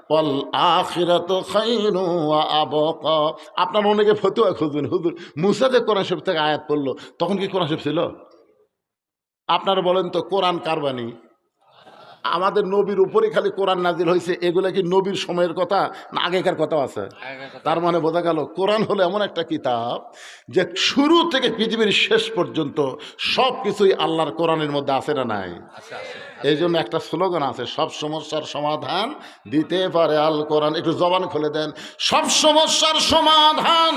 ওয়াল আখিরাতু খায়রুন ওয়া আবকা। আপনার অনেকে ফতোয়া খুঁজবেন হুজুর মুসা যে কোরআন শরীফ থেকে আয়াত পড়লো তখন কি কোরআন শরীফ ছিল? আপনারা বলেন তো কোরআন কার বাণী? আমাদের নবীর উপরে খালি কোরআন নাজিল হয়েছে, এগুলা কি নবীর সময়ের কথা না আগেকার কথা আছে? তার মানে বোঝা গেল কোরআন হলো এমন একটা কিতাব যে শুরু থেকে পৃথিবীর শেষ পর্যন্ত সব কিছুই আল্লাহর কোরআনের মধ্যে আছে না নাই? এই জন্য একটা স্লোগান আছে, সব সমস্যার সমাধান দিতে পারে আল কোরআন। একটু জবান খুলে দেন, সব সমস্যার সমাধান।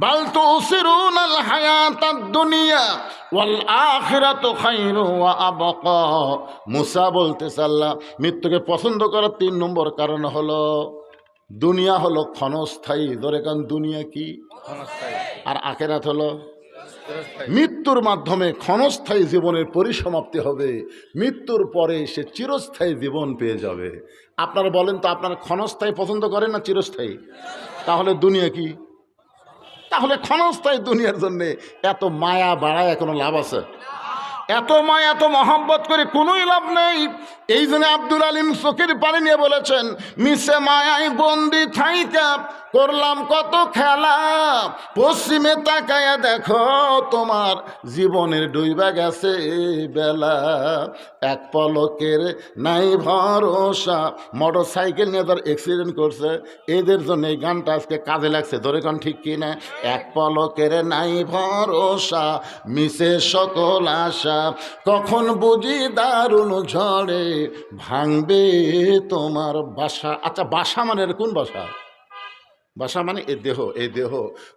বাল তুসিরুনাল হায়াতাদ দুনিয়া ওয়াল আখিরাতু খায়রুন ওয়া আবকা। মুসা বলতেছে আল্লাহ মৃত্যুকে পছন্দ করার 3 নম্বর কারণ হলো দুনিয়া হলো ক্ষণস্থায়ী। ধরে কারণ দুনিয়া কি? আর আখিরাত হলো মৃত্যুর মাধ্যমে ক্ষণস্থায়ী জীবনের পরিসমাপ্তি হবে, মৃত্যুর পরে সে চিরস্থায়ী জীবন পেয়ে যাবে। আপনারা বলেন তো আপনারা ক্ষণস্থায়ী পছন্দ করেন না চিরস্থায়ী? তাহলে দুনিয়া কি? তাহলে ক্ষণস্থায়ী দুনিয়ার জন্যে এত মায়া বাড়ায় কোনো লাভ আছে? এত মায়া এত মহব্বত করে কোনোই লাভ নেই। এই জন্য আব্দুল আলিম চোখের পানি নিয়ে বলেছেন, মিশে মায়ায় বন্দি থাইকা করলাম কত খেলা, পশ্চিমে তাকায়া দেখো তোমার জীবনের ডুইবা গেছে বেলা। এক পলকের নাই ভরসা, মোটর সাইকেল নিয়ে তার অ্যাক্সিডেন্ট করছে, এদের জন্য এই গানটা আজকে কাজে লাগছে। ধরে কান ঠিক কিনা? এক পলকের নাই ভরসা, মিশে সকল আশা, কখন বুঝি দারুণ ঝড়ে ভাঙবে তোমার বাসা। আচ্ছা, বাসা মানে কোন বাসা? বাসা মানে এ দেহ, এই দেহ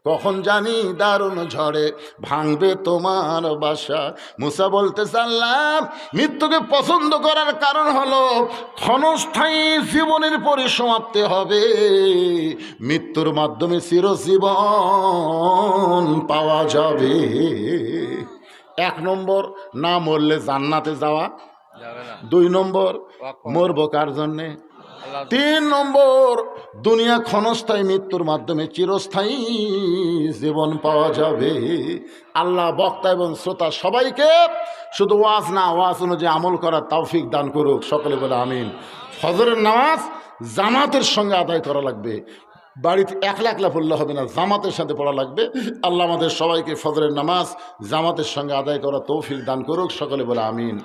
কখন জানি দারুণ ঝড়ে ভাঙবে তোমার বাসা। মুসা বলতে চাল্লাম, মৃত্যুকে পছন্দ করার কারণ হলো ক্ষণস্থায়ী জীবনের পরিসমাপ্তি হবে, মৃত্যুর মাধ্যমে চিরজীবন পাওয়া যাবে। 1 নম্বর, না মরলে জান্নাতে যাওয়া। 2 নম্বর, মরবো কার জন্যে। 3 নম্বর, দুনিয়া ক্ষণস্থায়ী, মৃত্যুর মাধ্যমে চিরস্থায়ী জীবন পাওয়া যাবে। আল্লাহ বক্তা এবং শ্রোতা সবাইকে শুধু ওয়াজ না, ওয়াজ অনুযায়ী আমল করার তৌফিক দান করুক। সকলে বলে আমিন। ফজরের নামাজ জামাতের সঙ্গে আদায় করা লাগবে, বাড়িতে একলা একলা পড়লে হবে না, জামাতের সাথে পড়া লাগবে। আল্লাহ আমাদের সবাইকে ফজরের নামাজ জামাতের সঙ্গে আদায় করা তৌফিক দান করুক। সকলে বলে আমিন।